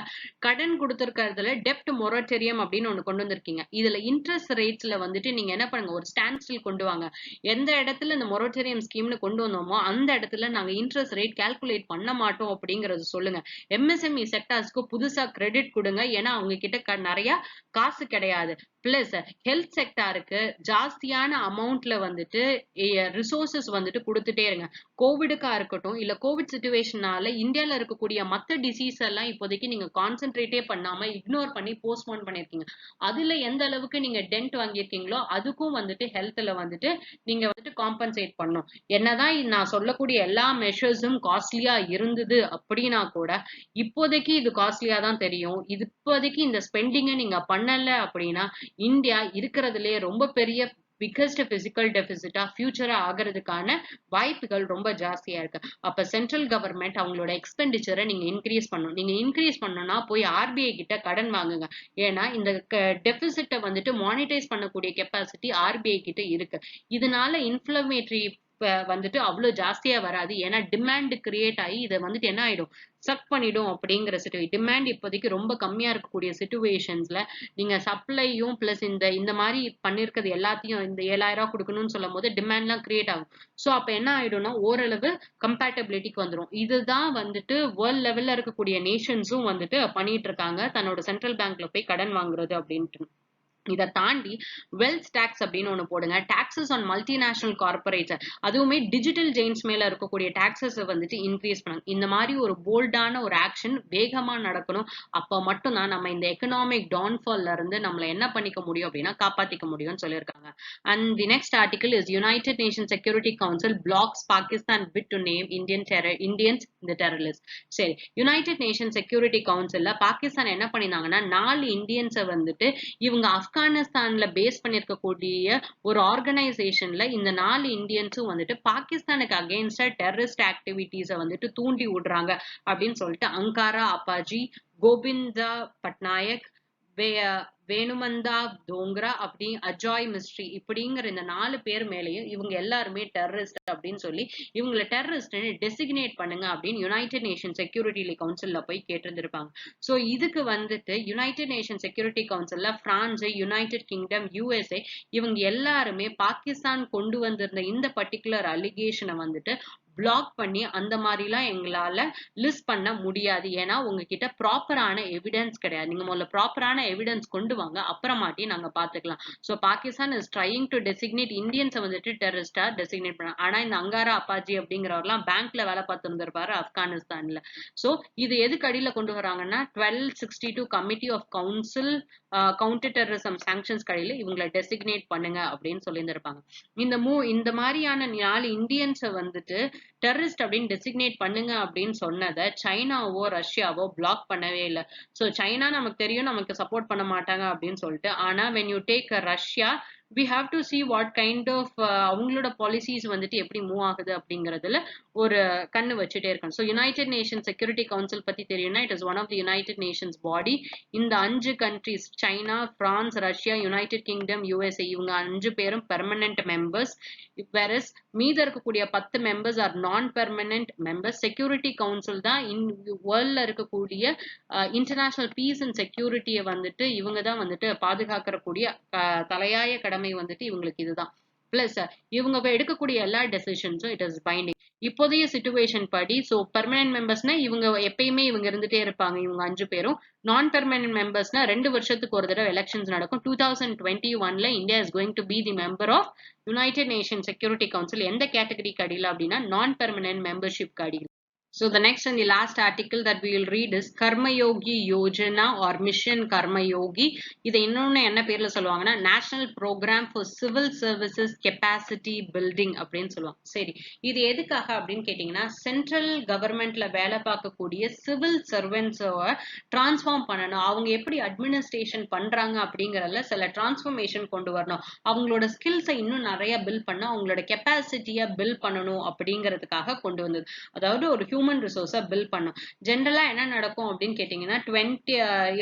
கடன் கொடுத்திருக்கிறதுல டெப்ட் மொரட்டோரியம் அப்படின்னு ஒண்ணு கொண்டு வந்திருக்கீங்க. இதுல இன்ட்ரெஸ்ட் ரேட்ஸ்ல வந்துட்டு நீங்க என்ன பண்ணுங்க, ஒரு ஸ்டாண்ட் ஸ்டில் கொண்டு வாங்க. எந்த இடத்துல இந்த மொரட்டோரியம் ஸ்கீம்னு கொண்டு வந்தோமோ அந்த இடத்துல நாங்க இன்ட்ரெஸ்ட் ரேட் கால்குலேட் பண்ண மாட்டோம் அப்படிங்கறது சொல்லுங்க. எம்எஸ்எம்இ செக்டார்ஸ்க்கு புதுசா கிரெடிட் கொடுங்க, ஏன்னா அவங்க கிட்ட நிறைய காசு கிடையாது. பிளஸ் ஹெல்த் செக்டாருக்கு ஜாஸ்தியான அமௌண்ட்ல வந்துட்டு ரிசோர்சஸ் வந்துட்டு கொடுத்துட்டே இருங்க. கோவிடுக்கா இருக்கட்டும் இல்ல கோவிட் சிச்சுவேஷனால இந்தியால இருக்கக்கூடிய மத்த டிசீஸ் எல்லாம் இப்போதைக்கு நீங்க கான்சென்ட்ரேட்டே பண்ணாம இக்னோர் பண்ணி போஸ்ட்போன் பண்ணிருக்கீங்க. அதுல எந்த அளவுக்கு நீங்க டென்ட் வாங்கியிருக்கீங்களோ அதுக்கும் வந்துட்டு ஹெல்த்ல வந்துட்டு நீங்க வந்துட்டு காம்பன்சேட் பண்ணும். என்னதான் நான் சொல்லக்கூடிய எல்லா மெஷர்ஸும் காஸ்ட்லியா இருந்தது அப்படின்னா கூட இப்போதைக்கு இது காஸ்ட்லியா தான் தெரியும். இப்போதைக்கு இந்த ஸ்பெண்டிங்கை நீங்க பண்ணல அப்படின்னா இந்தியா இருக்கிறதுலே ரொம்ப பெரிய பிகஸ்ட் பிசிக்கல் டெபிசிட்டா ஃபியூச்சரா ஆகிறதுக்கான வாய்ப்புகள் ரொம்ப ஜாஸ்தியா இருக்கு. அப்ப சென்ட்ரல் கவர்மெண்ட் அவங்களோட எக்ஸ்பெண்டிச்சரை நீங்க இன்க்ரீஸ் பண்ணணும். நீங்க இன்க்ரீஸ் பண்ணணும்னா போய் ஆர்பிஐ கிட்ட கடன் வாங்குங்க. ஏன்னா இந்த டெபிசிட்டை வந்துட்டு மானிட்டைஸ் பண்ணக்கூடிய கெப்பாசிட்டி ஆர்பிஐ கிட்ட இருக்கு. இதனால இன்ஃப்ளமேட்டரி வந்துட்டு அவ்வளவு ஜாஸ்தியா வராது. ஏன்னா டிமாண்ட் கிரியேட் ஆகி இதை வந்துட்டு என்ன ஆயிடும், சக் பண்ணிடும் அப்படிங்கிற சிச்சுவேஷன். டிமாண்ட் இப்போதைக்கு ரொம்ப கம்மியா இருக்கக்கூடிய சிச்சுவேஷன்ஸ்ல நீங்க சப்ளையும் பிளஸ் இந்த மாதிரி பண்ணிருக்கிறது எல்லாத்தையும் இந்த 7,000 ரூபாய் கொடுக்கணும்னு சொல்லும் போது டிமாண்ட் எல்லாம் கிரியேட் ஆகும். சோ அப்ப என்ன ஆயிடும்னா ஓரளவு கம்பேட்டபிலிட்டிக்கு வந்துடும். இதுதான் வந்துட்டு வேர்ல்ட் லெவல்ல இருக்கக்கூடிய நேஷன்ஸும் வந்துட்டு பண்ணிட்டு இருக்காங்க, தன்னோட சென்ட்ரல் பேங்க்ல போய் கடன் வாங்குறது அப்படின்ட்டு. இதை தாண்டி வெல்த் டாக்ஸ் அப்படின்னு ஒண்ணு போடுங்க. டாக்ஸஸ் ஆன் மல்டிநேஷனல் கார்பரேட்ஸ், அதுவுமே டிஜிட்டல் ஜெயின்ஸ் மேல இருக்கக்கூடிய டாக்ஸஸ் வந்துட்டு இன்க்ரீஸ் பண்ணுங்க. இந்த மாதிரி ஒரு போல்டான ஒரு ஆக்ஷன் வேகமா நடக்கணும். அப்ப மட்டும்தான் நம்ம இந்த எக்கனாமிக் டவுன்ஃபால்ல இருந்து நம்மள என்ன பண்ணிக்க முடியும் அப்படின்னா காப்பாத்திக்க முடியும்னு சொல்லியிருக்காங்க. And the next article is United Nation Security Council blocks Pakistan bid to name Indians இந்த டெரரிஸ்ட். சரி, யுனைடெட் நேஷன் செக்யூரிட்டி கவுன்சில்ல பாகிஸ்தான் என்ன பண்ணிருந்தாங்கன்னா 4 இந்தியன்ஸை வந்துட்டு இவங்க ஆப்கானிஸ்தான்ல பேஸ் பண்ணிருக்கக்கூடிய ஒரு ஆர்கனைசேஷன்ல இந்த 4 இந்தியன்ஸும் வந்துட்டு பாகிஸ்தானுக்கு அகைன்ஸ்டா டெரரிஸ்ட் ஆக்டிவிட்டிஸை வந்துட்டு தூண்டி விடுறாங்க அப்படின்னு சொல்லிட்டு அங்காரா அப்பாஜி, கோவிந்தா பட்நாயக், வேணுமந்தா தோங்ரா அப்படி அஜாய் மிஸ்ட்ரி இப்படிங்கிற இந்த 4 பேர் மேலேயும் இவங்க எல்லாருமே டெரரிஸ்ட் அப்படின்னு சொல்லி இவங்களை டெரரிஸ்ட் டெசிக்னேட் பண்ணுங்க அப்படின்னு யுனைடெட் நேஷன் செக்யூரிட்டி கவுன்சில்ல போய் கேட்டிருந்திருப்பாங்க. சோ இதுக்கு வந்துட்டு யுனைடெட் நேஷன் செக்யூரிட்டி கவுன்சில்ல பிரான்ஸ், யுனைடெட் கிங்டம், யுஎஸ்ஏ இவங்க எல்லாருமே பாகிஸ்தான் கொண்டு வந்திருந்த இந்த பர்டிகுலர் அலிகேஷனை வந்துட்டு பிளாக் பண்ணி அந்த மாதிரிலாம் எங்களால லிஸ்ட் பண்ண முடியாது. ஏன்னா உங்ககிட்ட ப்ராப்பரான எவிடன்ஸ் கிடையாது. நீங்க முதல்ல ப்ராப்பரான எவிடன்ஸ் கொண்டு வாங்க, அப்புறமாட்டி நாங்க பாத்துக்கலாம். So Pakistan is trying to designate இந்தியன்ஸை வந்துட்டு டெரரிஸ்டா டெசிக்னேட் பண்ண. ஆனா இந்த அங்காரா அப்பாஜி அப்படிங்கிறவர்லாம் பேங்க்ல வேலை பார்த்துருந்திருப்பாரு ஆப்கானிஸ்தான்ல. சோ இது எதுக்கு அடியில கொண்டு வராங்கன்னா 1262 committee of council counter terrorism sanctions கடையில இவங்களை டெசிக்னேட் பண்ணுங்க அப்படின்னு சொல்லியிருந்திருப்பாங்க. இந்த மாதிரியான 4 இந்தியன்ஸை வந்துட்டு டெரரிஸ்ட் அப்படின்னு டெசிக்னேட் பண்ணுங்க அப்படின்னு சொன்னதை சைனாவோ ரஷ்யாவோ பிளாக் பண்ணவே இல்லை. சோ சைனா நமக்கு தெரியும் நமக்கு சப்போர்ட் பண்ண மாட்டாங்க அப்படின்னு சொல்லிட்டு. ஆனா when you take Russia, we have to see what kind of அவங்களோட பாலிசிஸ் வந்துட்டு எப்படி மூவ் ஆகுது அப்படிங்கறதுல ஒரு கண்ணு வச்சுட்டே இருக்கணும். So United Nation Security Council பத்தி தெரியும்னா it is one of the United Nations body. இந்த 5 countries China, France, Russia, United Kingdom, USA இவங்க 5 பேரும் பெர்மனன்ட் மெம்பர்ஸ். whereas மீத இருக்கக்கூடிய 10 members are non permanent members. Security Council தான் வேர்ல்ட்ல இருக்கக்கூடிய இன்டர்நேஷனல் பீஸ் அண்ட் செக்யூரிட்டியை வந்துட்டு இவங்க தான் வந்துட்டு பாதுகாக்கக்கூடிய தலையாய கடமை வந்துட்டு இவங்களுக்கு இதுதான். பிளஸ் இவங்க எடுக்கக்கூடிய எல்லா டெசிஷன்ஸும் இட் இஸ் பைண்டிங். இப்போதைய சிச்சுவேஷன் படி சோ பெர்மனன்ட் மெம்பர்ஸ்னா இவங்க எப்பயுமே இவங்க இருந்துட்டே இருப்பாங்க. இவங்க 5 பேரும். நான் பெர்மனன்ட் மெம்பர்ஸ்னா 2 வருஷத்துக்கு ஒரு தடவை எலெக்ஷன்ஸ் நடக்கும். 2021ல India is going to be the member of United Nation Security Council. எந்த கேட்டகரிக்கு அடியில் அப்படின்னா நான் பெர்மனன்ட் மெம்பர்ஷிப் அடியில். So the next and the last article that we will read is Karma Yogi Yojana or Mission Karma Yogi. இதை இன்னொன்னு என்ன பேர்ல சொல்லுவாங்கன்னா National Program for Civil Services Capacity Building அப்படின்னு சொல்லுவாங்க. சரி, இது எதுக்காக அப்படின்னு கேட்டீங்கன்னா சென்ட்ரல் கவர்மெண்ட்ல வேலை பார்க்கக்கூடிய சிவில் சர்வெண்ட்ஸை டிரான்ஸ்ஃபார்ம் பண்ணணும். அவங்க எப்படி அட்மினிஸ்ட்ரேஷன் பண்றாங்க அப்படிங்கறதுல சில டிரான்ஸ்ஃபர்மேஷன் கொண்டு வரணும். அவங்களோட ஸ்கில்ஸை இன்னும் நிறைய பில்ட் பண்ண அவங்களோட கெப்பாசிட்டியை பில்ட் பண்ணணும் அப்படிங்கிறதுக்காக கொண்டு வந்தது. அதாவது ஒரு ஹியூமன் ரிசோர்ஸை பில்ட் பண்ணும். ஜென்ரலா என்ன நடக்கும் அப்படின்னு கேட்டீங்கன்னா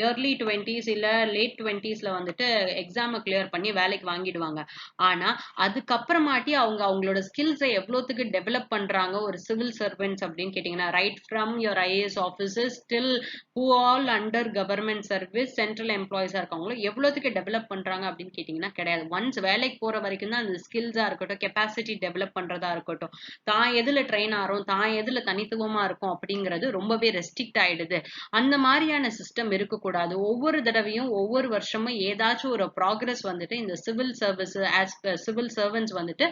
early 20s இல்ல லேட் 20sல வந்துட்டு எக்ஸாமை கிளியர் பண்ணி வேலைக்கு வாங்கிடுவாங்க. ஆனா அதுக்கப்புறமாட்டி அவங்களோட ஸ்கில்ஸை எவ்வளவுக்கு டெவலப் பண்றாங்க ஒரு சிவில் சர்வெண்ட்ஸ் அப்படின்னு கேட்டீங்கன்னா right from your IAS officers till who all under government service central எம்ப்ளாயிஸா இருக்காங்களோ எவ்வளவுக்கு டெவலப் பண்றாங்க அப்படின்னு கேட்டீங்கன்னா கிடையாது. ஒன்ஸ் வேலைக்கு போற வரைக்கும் தான் அந்த ஸ்கில்ஸா இருக்கட்டும், கெப்பாசிட்டி டெவலப் பண்றதா இருக்கட்டும், தான் எதுல ட்ரெயின் ஆறோம், தான் எதுல தனித்துவமா இருக்கும் அப்படிங்கிறது ரொம்பவே ரெஸ்ட்ரிக்ட் ஆயிடுது. அந்த மாதிரியான சிஸ்டம் இருக்கக்கூடாது. ஒவ்வொரு தடவையும் ஒவ்வொரு வருஷமும் ஏதாச்சும் ஒரு ப்ராக்ரஸ் வந்துட்டு இந்த சிவில் சர்வீஸ் சிவில் சர்வன்ஸ் வந்துட்டு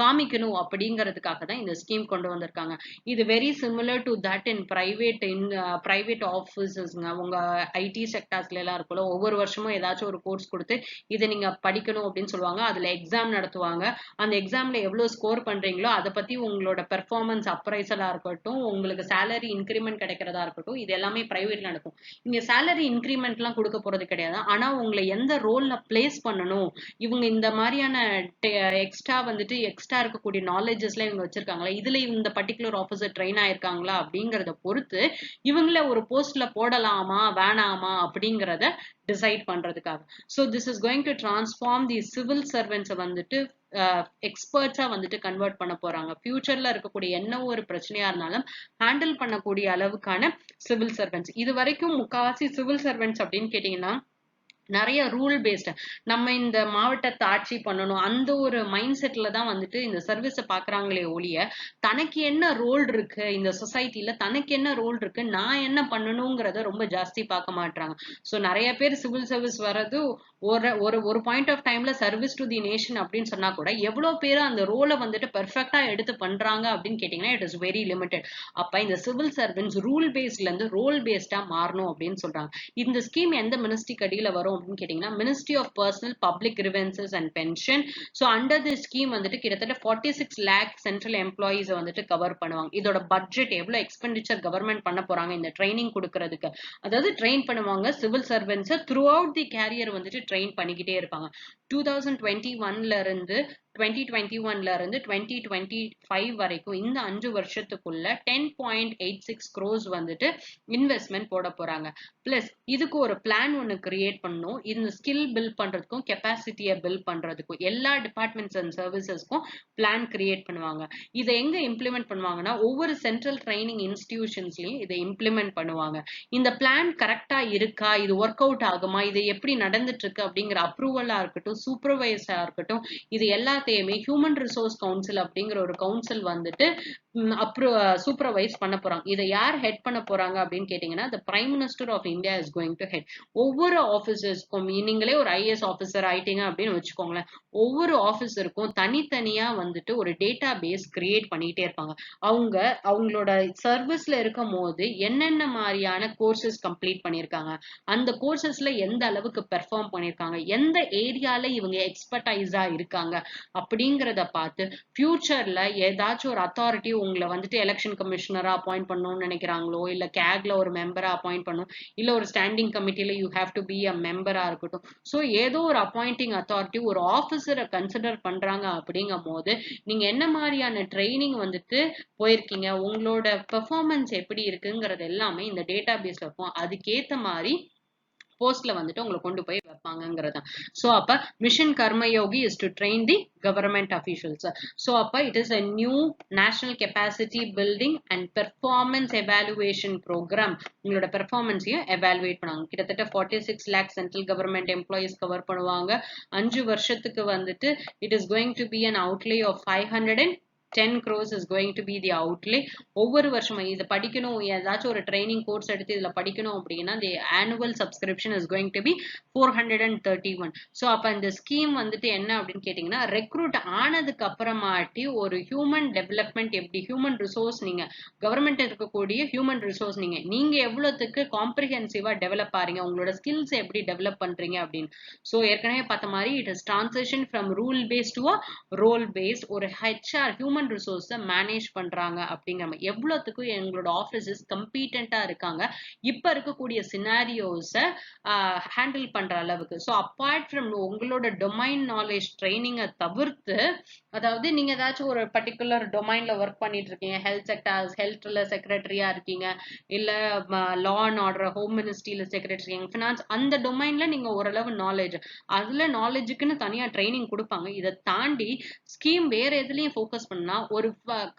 காமிக்கணும் அப்படிங்கிறதுக்காக தான் இந்த ஸ்கீம் கொண்டு வந்திருக்காங்க. இது very similar to that in private ஆஃபீஸஸ்ங்க. உங்க ஐடி செக்டார்ஸ்ல எல்லாம் இருக்குல்ல, ஒவ்வொரு வருஷமும் ஏதாச்சும் ஒரு கோர்ஸ் கொடுத்து இதை நீங்க படிக்கணும் அப்படின்னு சொல்லுவாங்க. அதுல எக்ஸாம் நடத்துவாங்க. அந்த எக்ஸாம்ல எவ்வளவு ஸ்கோர் பண்றீங்களோ அதை பத்தி உங்களோட பெர்ஃபார்மன்ஸ் அப்ரைசலா இருக்கட்டும், உங்களுக்கு சேலரி இன்கிரிமெண்ட் கிடைக்கிறதா இருக்கட்டும், இது எல்லாமே பிரைவேட்ல நடக்கும். இங்க சேலரி இன்கிரிமெண்ட் எல்லாம் கொடுக்க போறது கிடையாது. ஆனா உங்களை எந்த ரோல்ல பிளேஸ் பண்ணணும், இவங்க இந்த மாதிரியான எக்ஸ்ட்ரா வந்துட்டு எக்ஸ்ட்ரா இருக்கக்கூடிய நாலேஜஸ்ல இவங்க வச்சிருக்காங்களா, இதுல இந்த பர்டிகுலர் ஆஃபீஸர் ட்ரெயின் ஆயிருக்காங்களா அப்படிங்கறத பொறுத்து இவங்கள ஒரு போஸ்ட்ல போடலாமா வேணாமா அப்படிங்கறத டிசைட் பண்றதுக்காக. So this is going to transform the civil சர்வெண்ட்ஸை வந்துட்டு எக்ஸ்பர்ட்ஸா வந்துட்டு கன்வெர்ட் பண்ண போறாங்க. ஃபியூச்சர்ல இருக்கக்கூடிய என்ன ஒரு பிரச்சனையா இருந்தாலும் ஹேண்டில் பண்ணக்கூடிய அளவுக்கான சிவில் சர்வெண்ட்ஸ். இது வரைக்கும் முக்காவாசி சிவில் சர்வெண்ட்ஸ் அப்படின்னு கேட்டீங்கன்னா நிறைய ரூல் பேஸ்ட் நம்ம இந்த மாவட்டத்தை ஆட்சி பண்ணணும் அந்த ஒரு மைண்ட் செட்ல தான் வந்துட்டு இந்த சர்வீஸை பாக்குறாங்களே ஒழிய தனக்கு என்ன ரோல் இருக்கு இந்த சொசைட்டில, தனக்கு என்ன ரோல் இருக்கு, நான் என்ன பண்ணணுங்கிறத ரொம்ப ஜாஸ்தி பார்க்க மாட்டாங்க. சோ நிறைய பேர் சிவில் சர்வீஸ் வர்றது ஒரு பாயிண்ட் ஆஃப் டைம்ல சர்வீஸ் டு தி நேஷன் அப்படின்னு சொன்னா கூட எவ்வளவு பேர் அந்த ரோலை வந்துட்டு பெர்ஃபெக்டா எடுத்து பண்றாங்க அப்படின்னு கேட்டீங்கன்னா இட் இஸ் வெரி லிமிடெட். அப்ப இந்த சிவில் சர்வீஸ் ரூல் பேஸ்ட்ல இருந்து ரோல் பேஸ்டா மாறணும் அப்படின்னு சொல்றாங்க. இந்த ஸ்கீம் எந்த மினிஸ்ட்ரிக்கு அடியில வரும் அப்படின்னு கேட்டீங்கன்னா ministry of personnel public grievances and pension. So under the scheme வந்துட்டு கிட்டத்தட்ட 46 lakh சென்ட்ரல் எம்ப்ளாயிஸ் வந்துட்டு கவர் பண்ணுவாங்க. இதோட பட்ஜெட் எவ்வளவு எக்ஸ்பெண்டிச்சர் கவர்மெண்ட் பண்ண போறாங்க இந்த ட்ரைனிங் கொடுக்கறதுக்கு, அதாவது ட்ரெயின் பண்ணுவாங்க civil servants throughout the career வந்துட்டு ட்ரெயின் பண்ணிக்கிட்டே இருப்பாங்க. 2021ல இருந்து 2021ல இருந்து 2025 வரைக்கும் இந்த 5 வருஷத்துக்குள்ள 10.86 crores வந்துட்டு இன்வெஸ்ட்மெண்ட் போட போறாங்க. பிளஸ் இதுக்கு ஒரு பிளான் ஒன்னு கிரியேட் பண்ணணும். இந்த ஸ்கில் பில்ட் பண்றதுக்கும் கெப்பாசிட்டியை பில்ட் பண்றதுக்கும் எல்லா டிபார்ட்மெண்ட்ஸ் அண்ட் சர்வீசஸ்க்கும் பிளான் கிரியேட் பண்ணுவாங்க. இதை எங்க இம்ப்ளிமெண்ட் பண்ணுவாங்கன்னா ஒவ்வொரு சென்ட்ரல் ட்ரைனிங் இன்ஸ்டிடியூஷன்ஸ்லயும் இதை இம்ப்ளிமெண்ட் பண்ணுவாங்க. இந்த பிளான் கரெக்டா இருக்கா, இது ஒர்க் அவுட் ஆகுமா, இது எப்படி நடந்துட்டு இருக்கு அப்படிங்கிற அப்ரூவலா இருக்கட்டும், சூப்பர்வைஸா இருக்கட்டும், இது எல்லாத்தையுமே ஹியூமன் ரிசோர்ஸ் கவுன்சில் அப்படிங்கிற ஒரு கவுன்சில் வந்துட்டு சூப்பர்வைஸ் பண்ண போறாங்க. இதை யார் ஹெட் பண்ண போறாங்க அப்படின்னு கேட்டீங்கன்னா the Prime Minister of India is going to head. ஒவ்வொரு ஆபீசர்ஸ்க்கும் நீங்களே ஒரு ஐஏஎஸ் ஆபீசர் ஆயிட்டீங்க அப்படின்னு வச்சுக்கோங்களேன், ஒவ்வொரு ஆபீசருக்கும் தனித்தனியா வந்துட்டு ஒரு டேட்டா பேஸ் கிரியேட் பண்ணிட்டே இருப்பாங்க. அவங்களோட சர்வீஸ்ல இருக்கும் போது என்னென்ன மாதிரியான கோர்சஸ் கம்ப்ளீட் பண்ணிருக்காங்க, அந்த கோர்சஸ்ல எந்த அளவுக்கு பெர்ஃபார்ம் பண்ணிருக்காங்க, எந்த ஏரியால இவங்க எக்ஸ்பர்டைஸா இருக்காங்க அப்படிங்கறத பார்த்து ஃபியூச்சர்ல ஏதாச்சும் ஒரு அத்தாரிட்டி உங்களை வந்துட்டு எலெக்ஷன் கமிஷனரா அப்பாயிண்ட் பண்ணணும்னு நினைக்கிறாங்களோ, இல்ல கேக்ல ஒரு மெம்பரா அப்பாயிண்ட் பண்ணணும், இல்ல ஒரு ஸ்டாண்டிங் கமிட்டில you have to be a மெம்பரா இருக்கட்டும், சோ ஏதோ ஒரு அப்பாயிண்டிங் அத்தாரிட்டி ஒரு ஆபீசரை கன்சிடர் பண்றாங்க அப்படிங்கும் போது நீங்க என்ன மாதிரியான ட்ரைனிங் வந்துட்டு போயிருக்கீங்க, உங்களோட பெர்ஃபார்மன்ஸ் எப்படி இருக்குங்கிறது எல்லாமே இந்த டேட்டா பேஸ்ல இருக்கும். அதுக்கேத்த மாதிரி போஸ்ட்ல வந்துட்டு உங்களை கொண்டு போய் வைப்பாங்கிறது. சோ அப்ப Mission Karmayogi is to train the government officials. So அப்ப it is a new national capacity building and performance evaluation programme. உங்களோட பெர்ஃபார்மன்ஸையும் எவாலுவேட் பண்ணுவாங்க. கிட்டத்தட்ட 46 lakh central government employees cover பண்ணுவாங்க. 5 வருஷத்துக்கு வந்துட்டு it is going to be an outlay of 510 crores is going to be the outlay. ஒவ்வொரு வருஷமும் இதை படிக்கணும், ஏதாச்சும் ஒரு ட்ரைனிங் கோர்ஸ் எடுத்து இதுல படிக்கணும் அப்படின்னா the annual subscription is going to be 431. So அப்ப இந்த ஸ்கீம் வந்துட்டு என்ன அப்படின்னு கேட்டீங்கன்னா, ரெக்ரூட் ஆனதுக்கு அப்புறமாட்டி ஒரு ஹியூமன் டெவலப்மெண்ட் எப்படி, ஹியூமன் ரிசோர்ஸ் நீங்க கவர்மெண்ட் இருக்கக்கூடிய ஹியூமன் ரிசோர்ஸ் நீங்க எவ்வளவுக்கு காம்ப்ரிஹென்சிவா டெவலப் ஆறீங்க, உங்களோட ஸ்கில்ஸ் எப்படி டெவலப் பண்றீங்க அப்படின்னு. ஸோ ஏற்கனவே பார்த்த மாதிரி it is transition from rule based to role based. ஒரு ஹெச்ஆர் ஹியூமன் ரிசோர்ஸை மேனேஜ் பண்றாங்க அப்படிங்கிற மாதிரி எவ்வளவுக்கு எங்களோட ஆபீசஸ் கம்பீட்டண்டா இருக்காங்க இப்ப இருக்கக்கூடிய சினாரியோஸை ஹேண்டில் பண்ற அளவுக்கு. ஸோ அப்பார்ட் ஃப்ரம் உங்களோட டொமைன் நாலேஜ் ட்ரைனிங்கை தவிர்த்து, அதாவது நீங்க ஏதாச்சும் ஒரு பர்டிகுலர் டொமைன்ல ஒர்க் பண்ணிட்டு இருக்கீங்க, ஹெல்த் செக்டர்ஸ், ஹெல்த்ல செக்ரட்டரியா இருக்கீங்க, இல்ல லா அண்ட் ஆர்டர் ஹோம் மினிஸ்ட்ரியில செக்ரட்டரி, ஃபினான்ஸ், அந்த டொமைன்ல நீங்க ஓரளவு நாலேஜ், அதுல நாலேஜுக்குன்னு தனியா ட்ரைனிங் கொடுப்பாங்க. இதை தாண்டி ஸ்கீம் வேற எதுலயும் ஃபோக்கஸ் பண்ணா ஒரு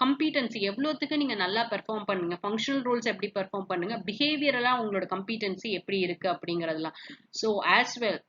கம்பீட்டன்சி எவ்வளவுக்கு நீங்க நல்லா பெர்ஃபார்ம் பண்ணுங்க, ஃபங்க்ஷனல் ரோல்ஸ் எப்படி பெர்ஃபார்ம் பண்ணுங்க, பிஹேவியரலா உங்களோட கம்பீட்டன்சி எப்படி இருக்கு அப்படிங்கறதுலாம். ஸோ as well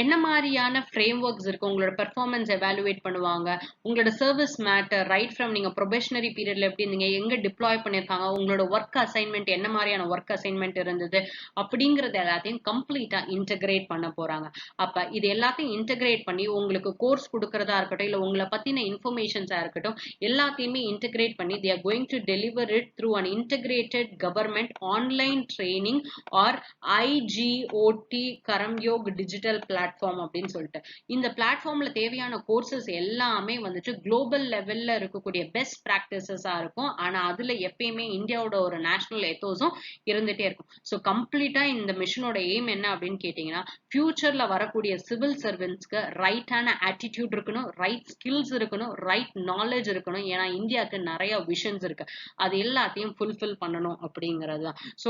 என்ன மாதிரியான ஃப்ரேம் ஒர்க்ஸ் இருக்கு, உங்களோட பெர்ஃபார்மன்ஸ் எவாலுவேட் பண்ணுவாங்க, உங்களோட சர்வீஸ் மேட்டர் ரைட் ஃப்ரம் நீங்க ப்ரொபேஷனரி பீரியட்ல எப்படி நீங்க எங்க டிப்ளாய் பண்ணிருக்காங்க, உங்களோட ஒர்க் அசைன்மெண்ட் என்ன மாதிரியான ஒர்க் அசைன்மெண்ட் இருந்தது அப்படிங்கறது எல்லாத்தையும் கம்ப்ளீட்டா இன்டகிரேட் பண்ண போறாங்க. அப்ப இது எல்லாத்தையும் இன்டகிரேட் பண்ணி உங்களுக்கு கோர்ஸ் கொடுக்கறதா இருக்கட்டும், இல்ல உங்களை பத்தின இன்ஃபர்மேஷன்ஸா இருக்கட்டும், எல்லாத்தையுமே இன்டகிரேட் பண்ணி they are going to deliver it through an integrated government online training or IGOT Karamyog digital platform அப்படின்னு சொல்லிட்டு. இந்த பிளாட்ஃபார்ம்ல தேவையான கோர்சஸ் எல்லாமே வந்துட்டு குளோபல் லெவல்ல இருக்கக்கூடிய பெஸ்ட் பிராக்டிசஸா இருக்கும். ஆனா அதுல எப்பயுமே இந்தியாவோட ஒரு நேஷனல் எத்தோஸும் இருந்துட்டே இருக்கும். ஸோ கம்ப்ளீட்டா இந்த மிஷனோட எய்ம் என்ன அப்படின்னு கேட்டீங்கன்னா, ஃபியூச்சர்ல வரக்கூடிய சிவில் சர்வெண்ட்ஸ்க்கு ரைட்டான ஆட்டிடியூட் இருக்கணும், ரைட் ஸ்கில்ஸ் இருக்கணும், ரைட் நாலேஜ் இருக்கணும். ஏன்னா இந்தியாவுக்கு நிறைய விஷன்ஸ் இருக்கு, அது எல்லாத்தையும் ஃபுல்ஃபில் பண்ணணும் அப்படிங்கிறது தான். ஸோ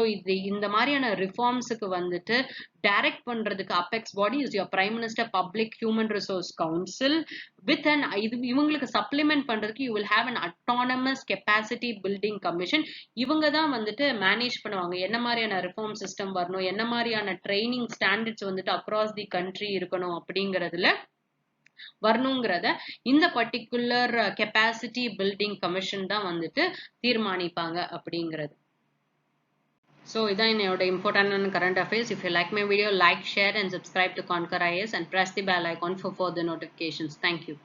இந்த மாதிரியான ரிஃபார்ம்ஸுக்கு வந்துட்டு டைரக்ட் பண்றதுக்கு apex body is your prime minister public human resource council with an இவங்களுக்கு சப்ளிமெண்ட் பண்றதுக்கு you will have an autonomous capacity building commission. இவங்க தான் வந்துட்டு மேனேஜ் பண்ணுவாங்க என்ன மாதிரியான ரிஃபார்ம் சிஸ்டம் வரணும், என்ன மாதிரியான ட்ரைனிங் ஸ்டாண்டர்ட்ஸ் வந்துட்டு அக்ராஸ் தி கண்ட்ரி இருக்கணும் அப்படிங்கறதுல வரணுங்கிறத இந்த பர்டிகுலர் கெப்பாசிட்டி பில்டிங் கமிஷன் தான் வந்துட்டு தீர்மானிப்பாங்க அப்படிங்கிறது. So, இதான் என்னோட important current affairs. If you like my video, like, share and subscribe to Conquer IAS and press the bell icon for further notifications. Thank you.